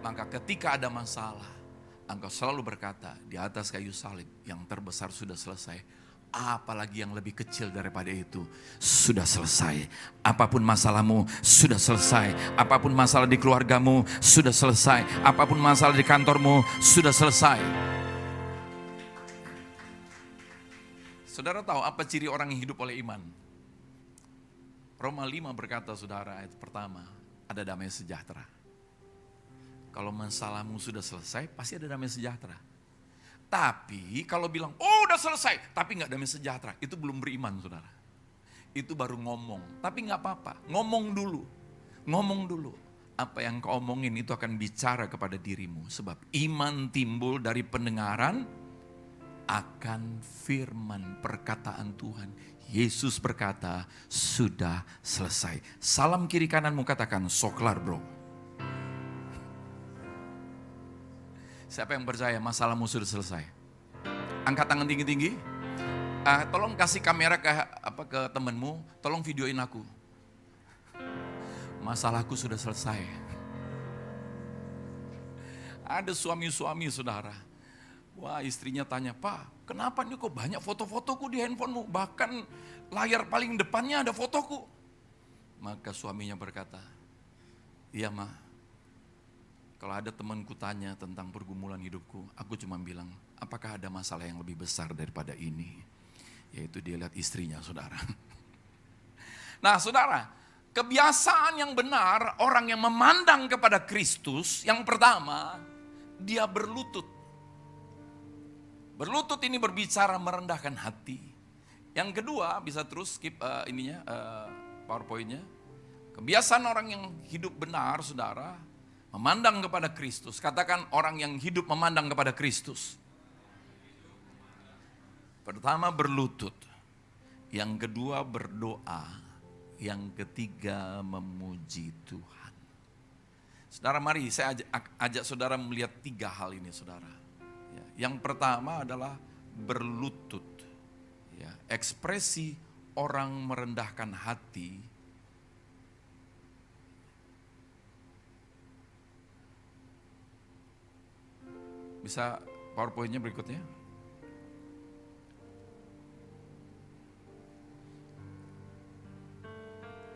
Maka ketika ada masalah, engkau selalu berkata, di atas kayu salib yang terbesar sudah selesai. Apalagi yang lebih kecil daripada itu sudah selesai. Apapun masalahmu sudah selesai. Apapun masalah di keluargamu sudah selesai. Apapun masalah di kantormu sudah selesai. Saudara tahu apa ciri orang yang hidup oleh iman? Roma 5 berkata saudara, ayat pertama, ada damai sejahtera. Kalau masalahmu sudah selesai, pasti ada damai sejahtera. Tapi kalau bilang, oh udah selesai, tapi gak damai sejahtera, itu belum beriman saudara. Itu baru ngomong, tapi gak apa-apa, ngomong dulu. Ngomong dulu, apa yang kau omongin itu akan bicara kepada dirimu. Sebab iman timbul dari pendengaran akan firman perkataan Tuhan. Yesus berkata, sudah selesai. Salam kiri kananmu katakan, soklar bro. Siapa yang percaya masalahmu sudah selesai? Angkat tangan tinggi-tinggi. Tolong kasih kamera ke temanmu, tolong videoin aku. Masalahku sudah selesai. Ada suami-suami saudara. Wah, istrinya tanya, "Pak, kenapa nih kok banyak foto-fotoku di handphonemu? Bahkan layar paling depannya ada fotoku." Maka suaminya berkata, "Iya, Ma. Kalau ada temanku tanya tentang pergumulan hidupku, aku cuma bilang, apakah ada masalah yang lebih besar daripada ini?" Yaitu dia lihat istrinya, saudara. Nah, saudara, kebiasaan yang benar, orang yang memandang kepada Kristus, yang pertama, dia berlutut. Berlutut ini berbicara merendahkan hati. Yang kedua, bisa terus skip PowerPoint-nya. Kebiasaan orang yang hidup benar, saudara, memandang kepada Kristus. Katakan orang yang hidup memandang kepada Kristus. Pertama berlutut. Yang kedua berdoa. Yang ketiga memuji Tuhan. Saudara, mari saya ajak saudara melihat 3 hal ini, saudara. Yang pertama adalah berlutut. Ekspresi orang merendahkan hati. Bisa PowerPoint-nya berikutnya.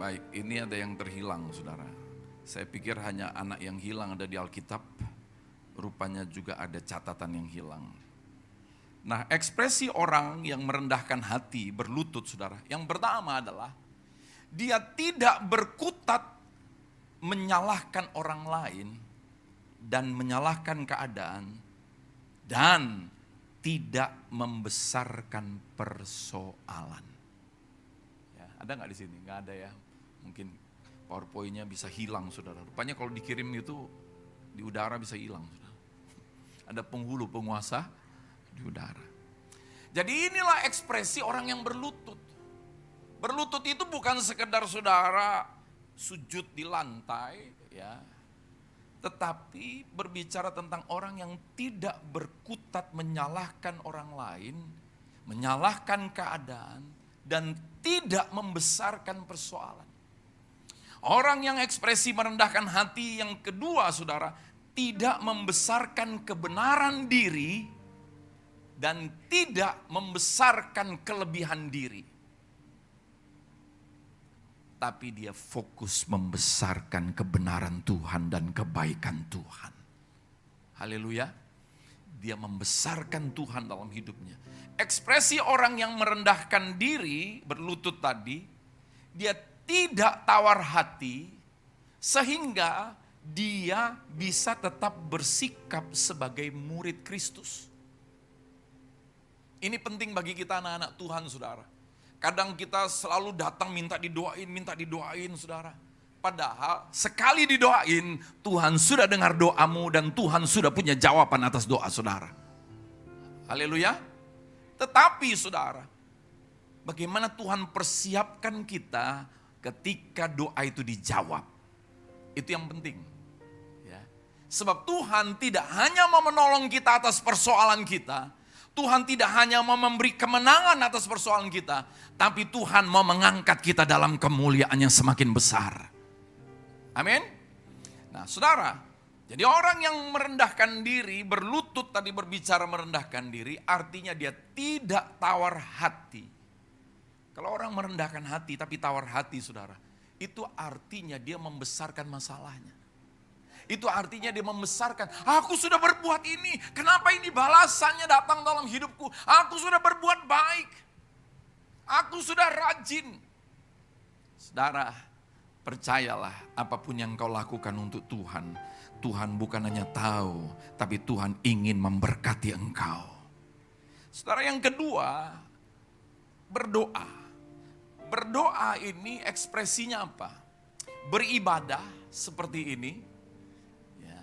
Baik, ini ada yang terhilang, saudara. Saya pikir hanya anak yang hilang ada di Alkitab. Rupanya juga ada catatan yang hilang. Nah, ekspresi orang yang merendahkan hati, berlutut, saudara. Yang pertama adalah, dia tidak berkutat menyalahkan orang lain dan menyalahkan keadaan, dan tidak membesarkan persoalan. Ya, ada nggak di sini? Nggak ada ya. Mungkin PowerPoint-nya bisa hilang, saudara. Rupanya kalau dikirim itu di udara bisa hilang, saudara. Ada penghulu penguasa di udara. Jadi inilah ekspresi orang yang berlutut. Berlutut itu bukan sekedar saudara sujud di lantai, ya. Tetapi berbicara tentang orang yang tidak berkutat menyalahkan orang lain, menyalahkan keadaan, dan tidak membesarkan persoalan. Orang yang ekspresi merendahkan hati yang kedua, saudara, tidak membesarkan kebenaran diri dan tidak membesarkan kelebihan diri. Tapi dia fokus membesarkan kebenaran Tuhan dan kebaikan Tuhan. Haleluya. Dia membesarkan Tuhan dalam hidupnya. Ekspresi orang yang merendahkan diri, berlutut tadi, dia tidak tawar hati, sehingga dia bisa tetap bersikap sebagai murid Kristus. Ini penting bagi kita anak-anak Tuhan, saudara. Kadang kita selalu datang minta didoain, saudara. Padahal sekali didoain, Tuhan sudah dengar doamu dan Tuhan sudah punya jawaban atas doa saudara. Haleluya. Tetapi saudara, bagaimana Tuhan persiapkan kita ketika doa itu dijawab. Itu yang penting. Ya. Sebab Tuhan tidak hanya mau menolong kita atas persoalan kita, Tuhan tidak hanya mau memberi kemenangan atas persoalan kita, tapi Tuhan mau mengangkat kita dalam kemuliaan yang semakin besar. Amin. Nah saudara, jadi orang yang merendahkan diri, berlutut tadi berbicara merendahkan diri, artinya dia tidak tawar hati. Kalau orang merendahkan hati tapi tawar hati saudara, itu artinya dia membesarkan masalahnya. Itu artinya dia membesarkan, aku sudah berbuat ini, kenapa ini balasannya datang dalam hidupku? Aku sudah berbuat baik, aku sudah rajin. Saudara, percayalah apapun yang kau lakukan untuk Tuhan, Tuhan bukan hanya tahu, tapi Tuhan ingin memberkati engkau. Saudara, yang kedua, berdoa. Berdoa ini ekspresinya apa? Beribadah seperti ini. Ya.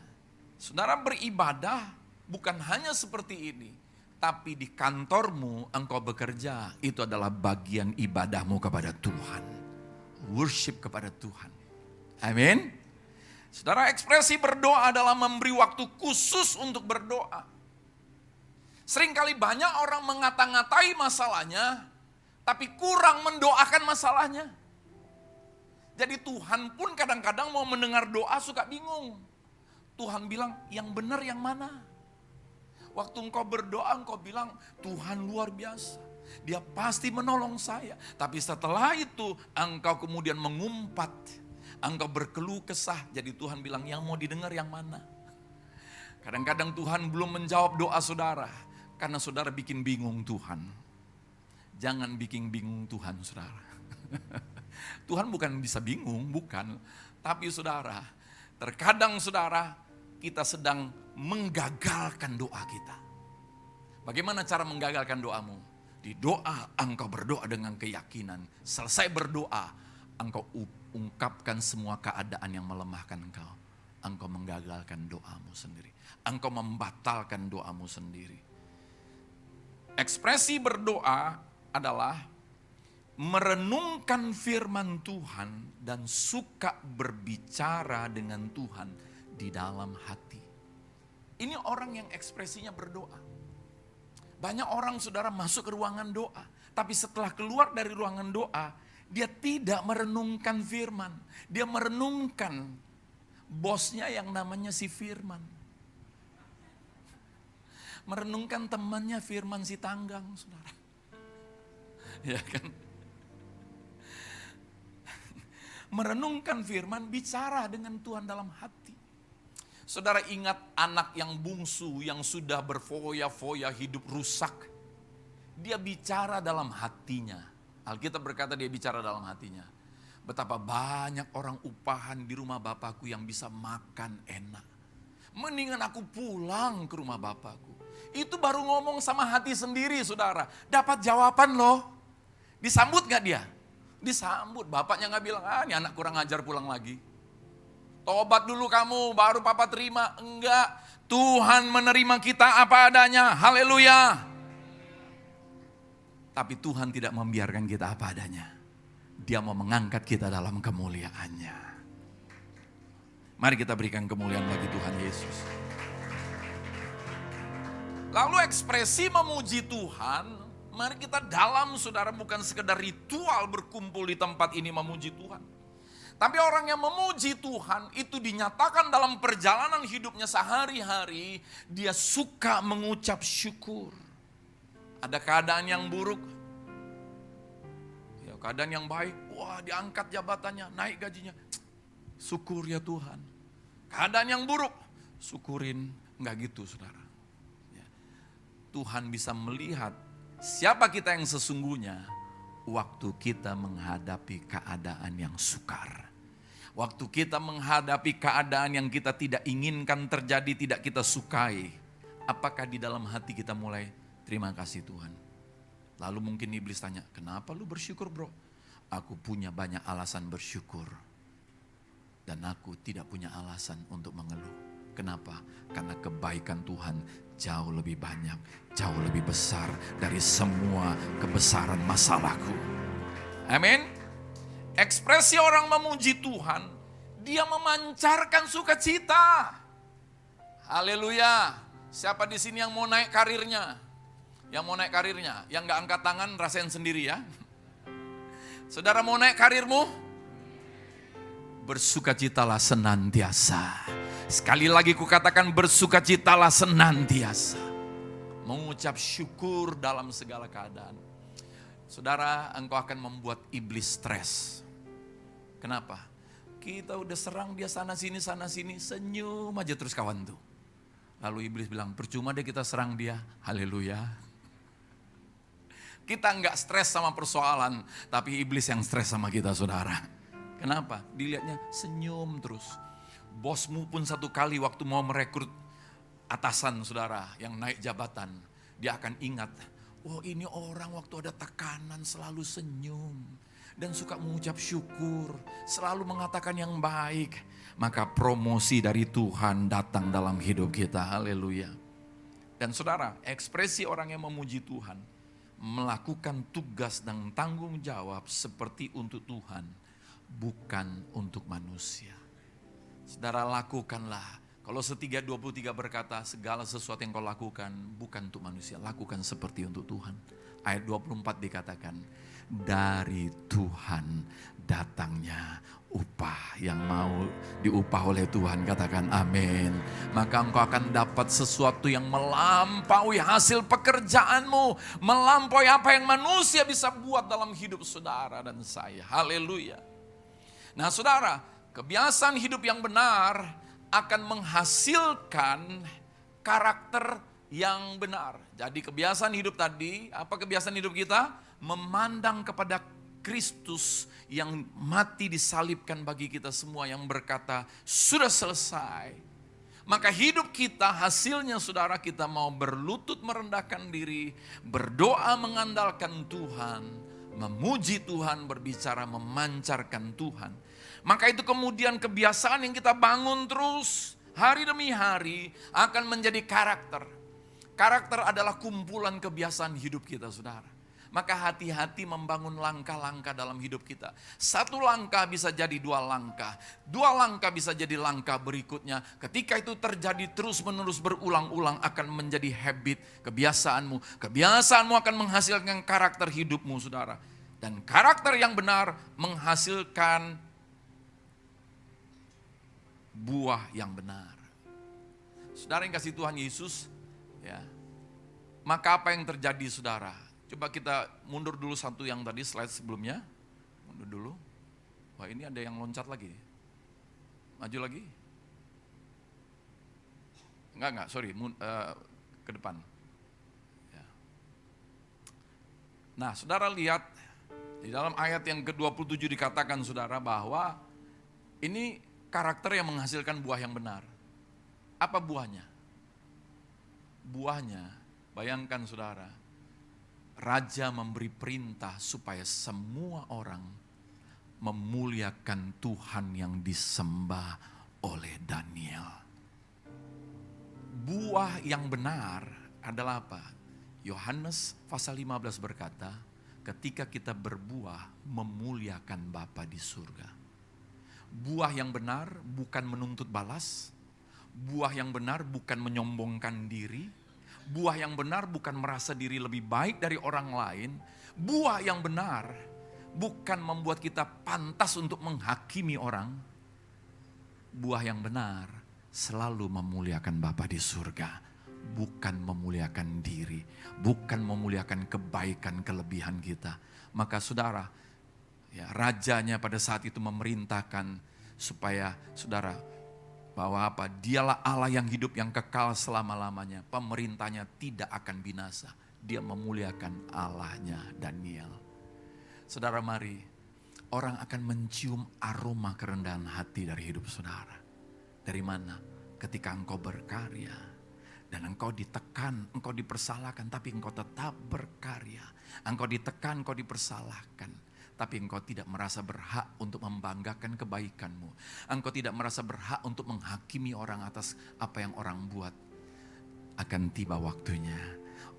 Saudara, beribadah bukan hanya seperti ini, tapi di kantormu engkau bekerja, itu adalah bagian ibadahmu kepada Tuhan. Worship kepada Tuhan. Amin. Saudara, ekspresi berdoa adalah memberi waktu khusus untuk berdoa. Seringkali banyak orang mengata-ngatai masalahnya, tapi kurang mendoakan masalahnya. Jadi Tuhan pun kadang-kadang mau mendengar doa suka bingung. Tuhan bilang, yang benar yang mana? Waktu engkau berdoa engkau bilang, Tuhan luar biasa. Dia pasti menolong saya. Tapi setelah itu engkau kemudian mengumpat. Engkau berkeluh kesah. Jadi Tuhan bilang, yang mau didengar yang mana? Kadang-kadang Tuhan belum menjawab doa saudara. Karena saudara bikin bingung Tuhan. Jangan bikin bingung Tuhan saudara. Tuhan bukan bisa bingung, bukan. Tapi saudara, terkadang saudara kita sedang menggagalkan doa kita. Bagaimana cara menggagalkan doamu? Di doa engkau berdoa dengan keyakinan. Selesai berdoa, engkau ungkapkan semua keadaan yang melemahkan engkau. Engkau menggagalkan doamu sendiri. Engkau membatalkan doamu sendiri. Ekspresi berdoa adalah merenungkan firman Tuhan dan suka berbicara dengan Tuhan di dalam hati. Ini orang yang ekspresinya berdoa. Banyak orang saudara masuk ke ruangan doa, tapi setelah keluar dari ruangan doa, dia tidak merenungkan firman. Dia merenungkan bosnya yang namanya si Firman. Merenungkan temannya Firman si Tanggang, saudara. Ya kan? Merenungkan firman, bicara dengan Tuhan dalam hati. Saudara ingat anak yang bungsu yang sudah berfoya-foya hidup rusak. Dia bicara dalam hatinya. Alkitab berkata dia bicara dalam hatinya. Betapa banyak orang upahan di rumah Bapakku yang bisa makan enak. Mendingan aku pulang ke rumah Bapakku. Itu baru ngomong sama hati sendiri saudara. Dapat jawaban loh. Disambut gak dia? Disambut. Bapaknya gak bilang, ini anak kurang ajar pulang lagi. Tobat dulu kamu, baru papa terima. Enggak. Tuhan menerima kita apa adanya. Haleluya. Tapi Tuhan tidak membiarkan kita apa adanya. Dia mau mengangkat kita dalam kemuliaannya. Mari kita berikan kemuliaan bagi Tuhan Yesus. Lalu ekspresi memuji Tuhan, mari kita dalam saudara, bukan sekedar ritual berkumpul di tempat ini memuji Tuhan. Tapi orang yang memuji Tuhan itu dinyatakan dalam perjalanan hidupnya sehari-hari, dia suka mengucap syukur. Ada keadaan yang buruk, ya keadaan yang baik, wah diangkat jabatannya, naik gajinya, syukur ya Tuhan. Keadaan yang buruk, syukurin, enggak gitu saudara. Ya. Tuhan bisa melihat siapa kita yang sesungguhnya waktu kita menghadapi keadaan yang sukar. Waktu kita menghadapi keadaan yang kita tidak inginkan terjadi, tidak kita sukai. Apakah di dalam hati kita mulai terima kasih Tuhan. Lalu mungkin iblis tanya, kenapa lu bersyukur bro? Aku punya banyak alasan bersyukur. Dan aku tidak punya alasan untuk mengeluh. Kenapa? Karena kebaikan Tuhan jauh lebih banyak, jauh lebih besar dari semua kebesaran masalahku. Amin. Ekspresi orang memuji Tuhan, dia memancarkan sukacita. Haleluya. Siapa di sini yang mau naik karirnya? Yang mau naik karirnya, yang gak angkat tangan rasain sendiri ya. Saudara mau naik karirmu? Bersukacitalah senantiasa. Sekali lagi kukatakan bersukacitalah senantiasa. Mengucap syukur dalam segala keadaan. Saudara, engkau akan membuat iblis stres. Kenapa? Kita udah serang dia sana sini, senyum aja terus kawan tuh. Lalu iblis bilang, percuma deh kita serang dia. Haleluya. Kita enggak stres sama persoalan, tapi iblis yang stres sama kita saudara. Kenapa? Dilihatnya senyum terus. Bosmu pun satu kali waktu mau merekrut atasan saudara yang naik jabatan, dia akan ingat, oh ini orang waktu ada tekanan selalu senyum dan suka mengucap syukur, selalu mengatakan yang baik. Maka promosi dari Tuhan datang dalam hidup kita, haleluya. Dan saudara, ekspresi orang yang memuji Tuhan, melakukan tugas dan tanggung jawab seperti untuk Tuhan, bukan untuk manusia. Saudara, lakukanlah. Kalau 3:23 berkata, segala sesuatu yang kau lakukan bukan untuk manusia, lakukan seperti untuk Tuhan. Ayat 24 dikatakan, dari Tuhan datangnya upah yang mau diupah oleh Tuhan. Katakan amin. Maka engkau akan dapat sesuatu yang melampaui hasil pekerjaanmu, melampaui apa yang manusia bisa buat dalam hidup saudara dan saya. Haleluya. Nah saudara, kebiasaan hidup yang benar akan menghasilkan karakter yang benar. Jadi kebiasaan hidup tadi, apa kebiasaan hidup kita? Memandang kepada Kristus yang mati disalibkan bagi kita semua, yang berkata sudah selesai. Maka hidup kita hasilnya saudara, kita mau berlutut merendahkan diri, berdoa mengandalkan Tuhan, memuji Tuhan, berbicara memancarkan Tuhan. Maka itu kemudian kebiasaan yang kita bangun terus hari demi hari akan menjadi karakter. Karakter adalah kumpulan kebiasaan hidup kita saudara. Maka hati-hati membangun langkah-langkah dalam hidup kita. Satu langkah bisa jadi dua langkah. Dua langkah bisa jadi langkah berikutnya. Ketika itu terjadi terus menerus berulang-ulang akan menjadi habit kebiasaanmu. Kebiasaanmu akan menghasilkan karakter hidupmu saudara. Dan karakter yang benar menghasilkan buah yang benar. Saudara yang kasih Tuhan Yesus, ya. Maka apa yang terjadi saudara? Coba kita mundur dulu satu yang tadi slide sebelumnya. Mundur dulu. Wah ini ada yang loncat lagi. Maju lagi. Enggak, sorry. Ke depan. Ya. Nah saudara lihat, di dalam ayat yang ke-27 dikatakan saudara bahwa ini karakter yang menghasilkan buah yang benar. Apa buahnya? Buahnya, bayangkan saudara, Raja memberi perintah supaya semua orang memuliakan Tuhan yang disembah oleh Daniel. Buah yang benar adalah apa? Yohanes pasal 15 berkata, ketika kita berbuah memuliakan Bapa di surga. Buah yang benar bukan menuntut balas. Buah yang benar bukan menyombongkan diri. Buah yang benar bukan merasa diri lebih baik dari orang lain. Buah yang benar bukan membuat kita pantas untuk menghakimi orang. Buah yang benar selalu memuliakan Bapa di surga. Bukan memuliakan diri, bukan memuliakan kebaikan kelebihan kita. Maka saudara, ya, rajanya pada saat itu memerintahkan supaya saudara bahwa apa? Dialah Allah yang hidup yang kekal selama-lamanya. Pemerintahnya tidak akan binasa. Dia memuliakan Allahnya Daniel. Saudara, mari orang akan mencium aroma kerendahan hati dari hidup saudara. Dari mana? Ketika engkau berkarya. Dan engkau ditekan, engkau dipersalahkan, tapi engkau tetap berkarya. Engkau ditekan, engkau dipersalahkan, tapi engkau tidak merasa berhak untuk membanggakan kebaikanmu. Engkau tidak merasa berhak untuk menghakimi orang atas apa yang orang buat. Akan tiba waktunya,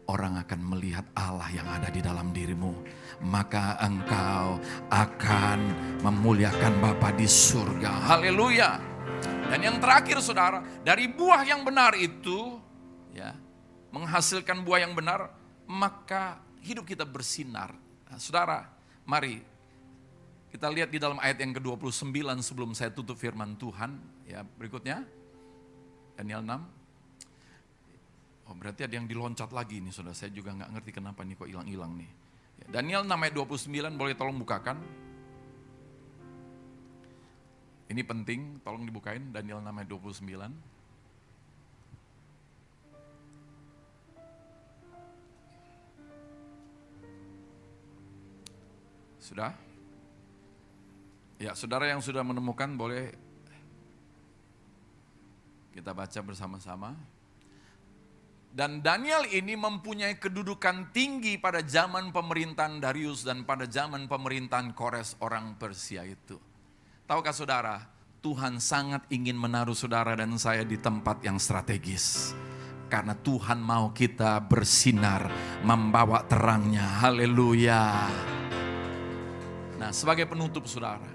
orang akan melihat Allah yang ada di dalam dirimu. Maka engkau akan memuliakan Bapa di surga. Haleluya. Dan yang terakhir saudara, dari buah yang benar itu, ya, menghasilkan buah yang benar, maka hidup kita bersinar. Nah, saudara, mari kita lihat di dalam ayat yang ke-29 sebelum saya tutup firman Tuhan. Ya, berikutnya, Daniel 6. Oh, berarti ada yang diloncat lagi nih saudara, saya juga gak ngerti kenapa nih kok hilang-hilang nih. Ya, Daniel 6 ayat 29, boleh tolong bukakan. Ini penting, tolong dibukain, Daniel 6 ayat 29. Sudah? Ya, saudara yang sudah menemukan boleh kita baca bersama-sama. Dan Daniel ini mempunyai kedudukan tinggi pada zaman pemerintahan Darius dan pada zaman pemerintahan Kores orang Persia itu. Tahukah saudara, Tuhan sangat ingin menaruh saudara dan saya di tempat yang strategis. Karena Tuhan mau kita bersinar, membawa terangnya. Haleluya. Nah, sebagai penutup saudara,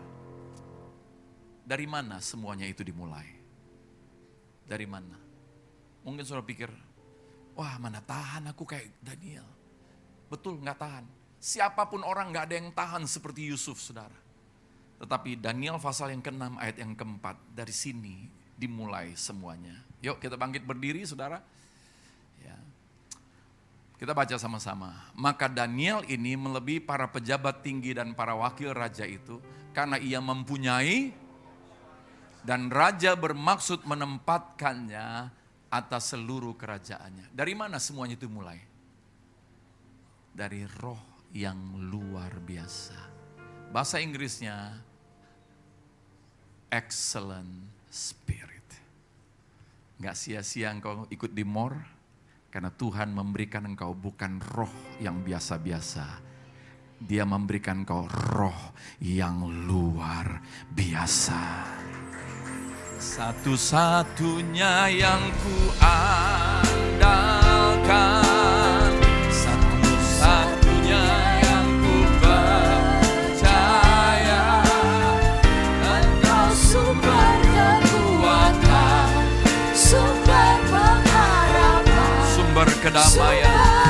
dari mana semuanya itu dimulai? Dari mana? Mungkin saudara pikir, wah mana tahan aku kayak Daniel. Betul, gak tahan. Siapapun orang gak ada yang tahan seperti Yusuf saudara. Tetapi Daniel pasal yang ke-6 ayat yang ke-4, dari sini dimulai semuanya. Yuk kita bangkit berdiri saudara. Ya. Kita baca sama-sama. Maka Daniel ini melebihi para pejabat tinggi dan para wakil raja itu karena ia mempunyai dan raja bermaksud menempatkannya atas seluruh kerajaannya. Dari mana semuanya itu mulai? Dari roh yang luar biasa. Bahasa Inggrisnya excellent spirit. Gak sia-sia engkau ikut di MOR. Karena Tuhan memberikan engkau bukan roh yang biasa-biasa. Dia memberikan engkau roh yang luar biasa. Satu-satunya yang ku andalkan, satu-satunya yang ku percaya, Engkau sumber kekuatan, sumber pengharapan, sumber kedamaian.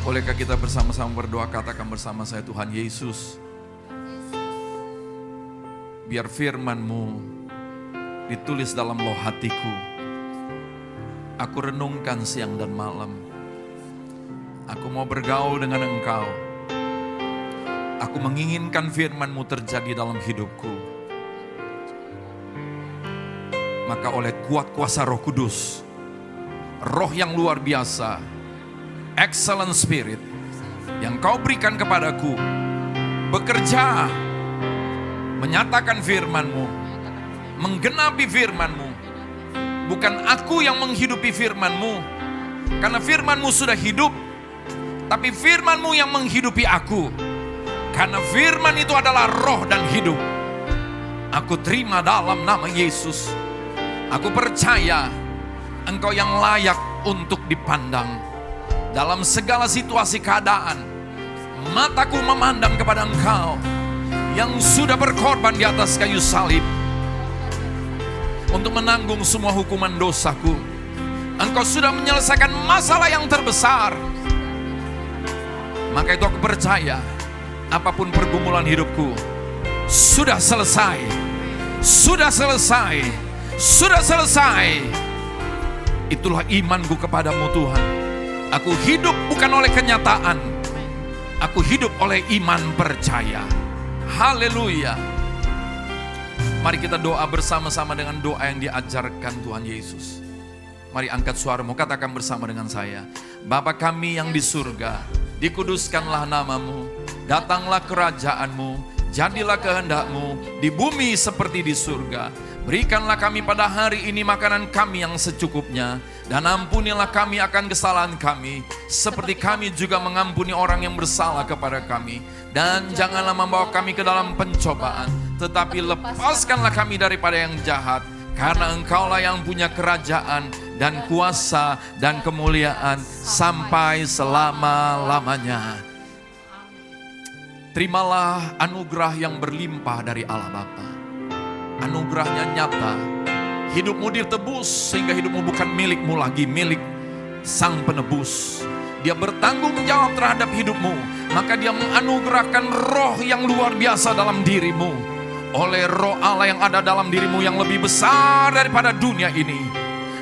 Bolehkah kita bersama-sama berdoa, katakan bersama saya, Tuhan Yesus, biar firman-Mu ditulis dalam loh hatiku. Aku renungkan siang dan malam. Aku mau bergaul dengan Engkau. Aku menginginkan firman-Mu terjadi dalam hidupku. Maka oleh kuat kuasa Roh Kudus, Roh yang luar biasa, excellent spirit yang Kau berikan kepadaku, bekerja, menyatakan firman-Mu, menggenapi firman-Mu. Bukan aku yang menghidupi firman-Mu, karena firman-Mu sudah hidup, tapi firman-Mu yang menghidupi aku, karena firman itu adalah roh dan hidup. Aku terima dalam nama Yesus. Aku percaya Engkau yang layak untuk dipandang. Dalam segala situasi keadaan, mataku memandang kepada Engkau yang sudah berkorban di atas kayu salib untuk menanggung semua hukuman dosaku. Engkau sudah menyelesaikan masalah yang terbesar. Maka itu aku percaya, apapun pergumulan hidupku, sudah selesai. Sudah selesai. Sudah selesai. Itulah imanku kepadamu Tuhan. Aku hidup bukan oleh kenyataan. Aku hidup oleh iman percaya. Haleluya. Mari kita doa bersama-sama dengan doa yang diajarkan Tuhan Yesus. Mari angkat suaramu, katakan bersama dengan saya. Bapa kami yang di surga, dikuduskanlah namamu, datanglah kerajaanmu, jadilah kehendak-Mu di bumi seperti di surga. Berikanlah kami pada hari ini makanan kami yang secukupnya, dan ampunilah kami akan kesalahan kami, seperti kami juga mengampuni orang yang bersalah kepada kami. Dan janganlah membawa kami ke dalam pencobaan, tetapi lepaskanlah kami daripada yang jahat, karena Engkaulah yang punya kerajaan dan kuasa dan kemuliaan sampai selama-lamanya. Terimalah anugerah yang berlimpah dari Allah Bapa. Anugerahnya nyata. Hidupmu ditebus sehingga hidupmu bukan milikmu lagi, milik Sang Penebus. Dia bertanggung jawab terhadap hidupmu. Maka dia menganugerahkan roh yang luar biasa dalam dirimu. Oleh roh Allah yang ada dalam dirimu yang lebih besar daripada dunia ini,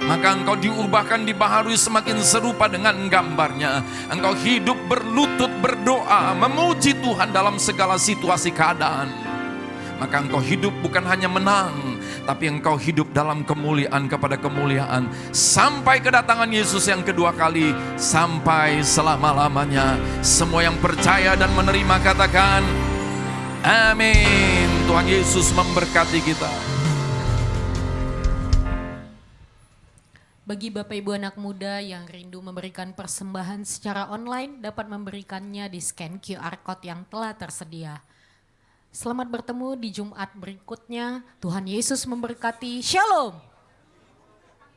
maka engkau diubahkan, dibaharui semakin serupa dengan gambarnya. Engkau hidup berlutut berdoa, memuji Tuhan dalam segala situasi keadaan. Maka engkau hidup bukan hanya menang, tapi engkau hidup dalam kemuliaan kepada kemuliaan. Sampai kedatangan Yesus yang kedua kali, sampai selama-lamanya. Semua yang percaya dan menerima katakan, amin. Tuhan Yesus memberkati kita. Bagi Bapak Ibu anak muda yang rindu memberikan persembahan secara online, dapat memberikannya di scan QR Code yang telah tersedia. Selamat bertemu di Jumat berikutnya. Tuhan Yesus memberkati. Shalom.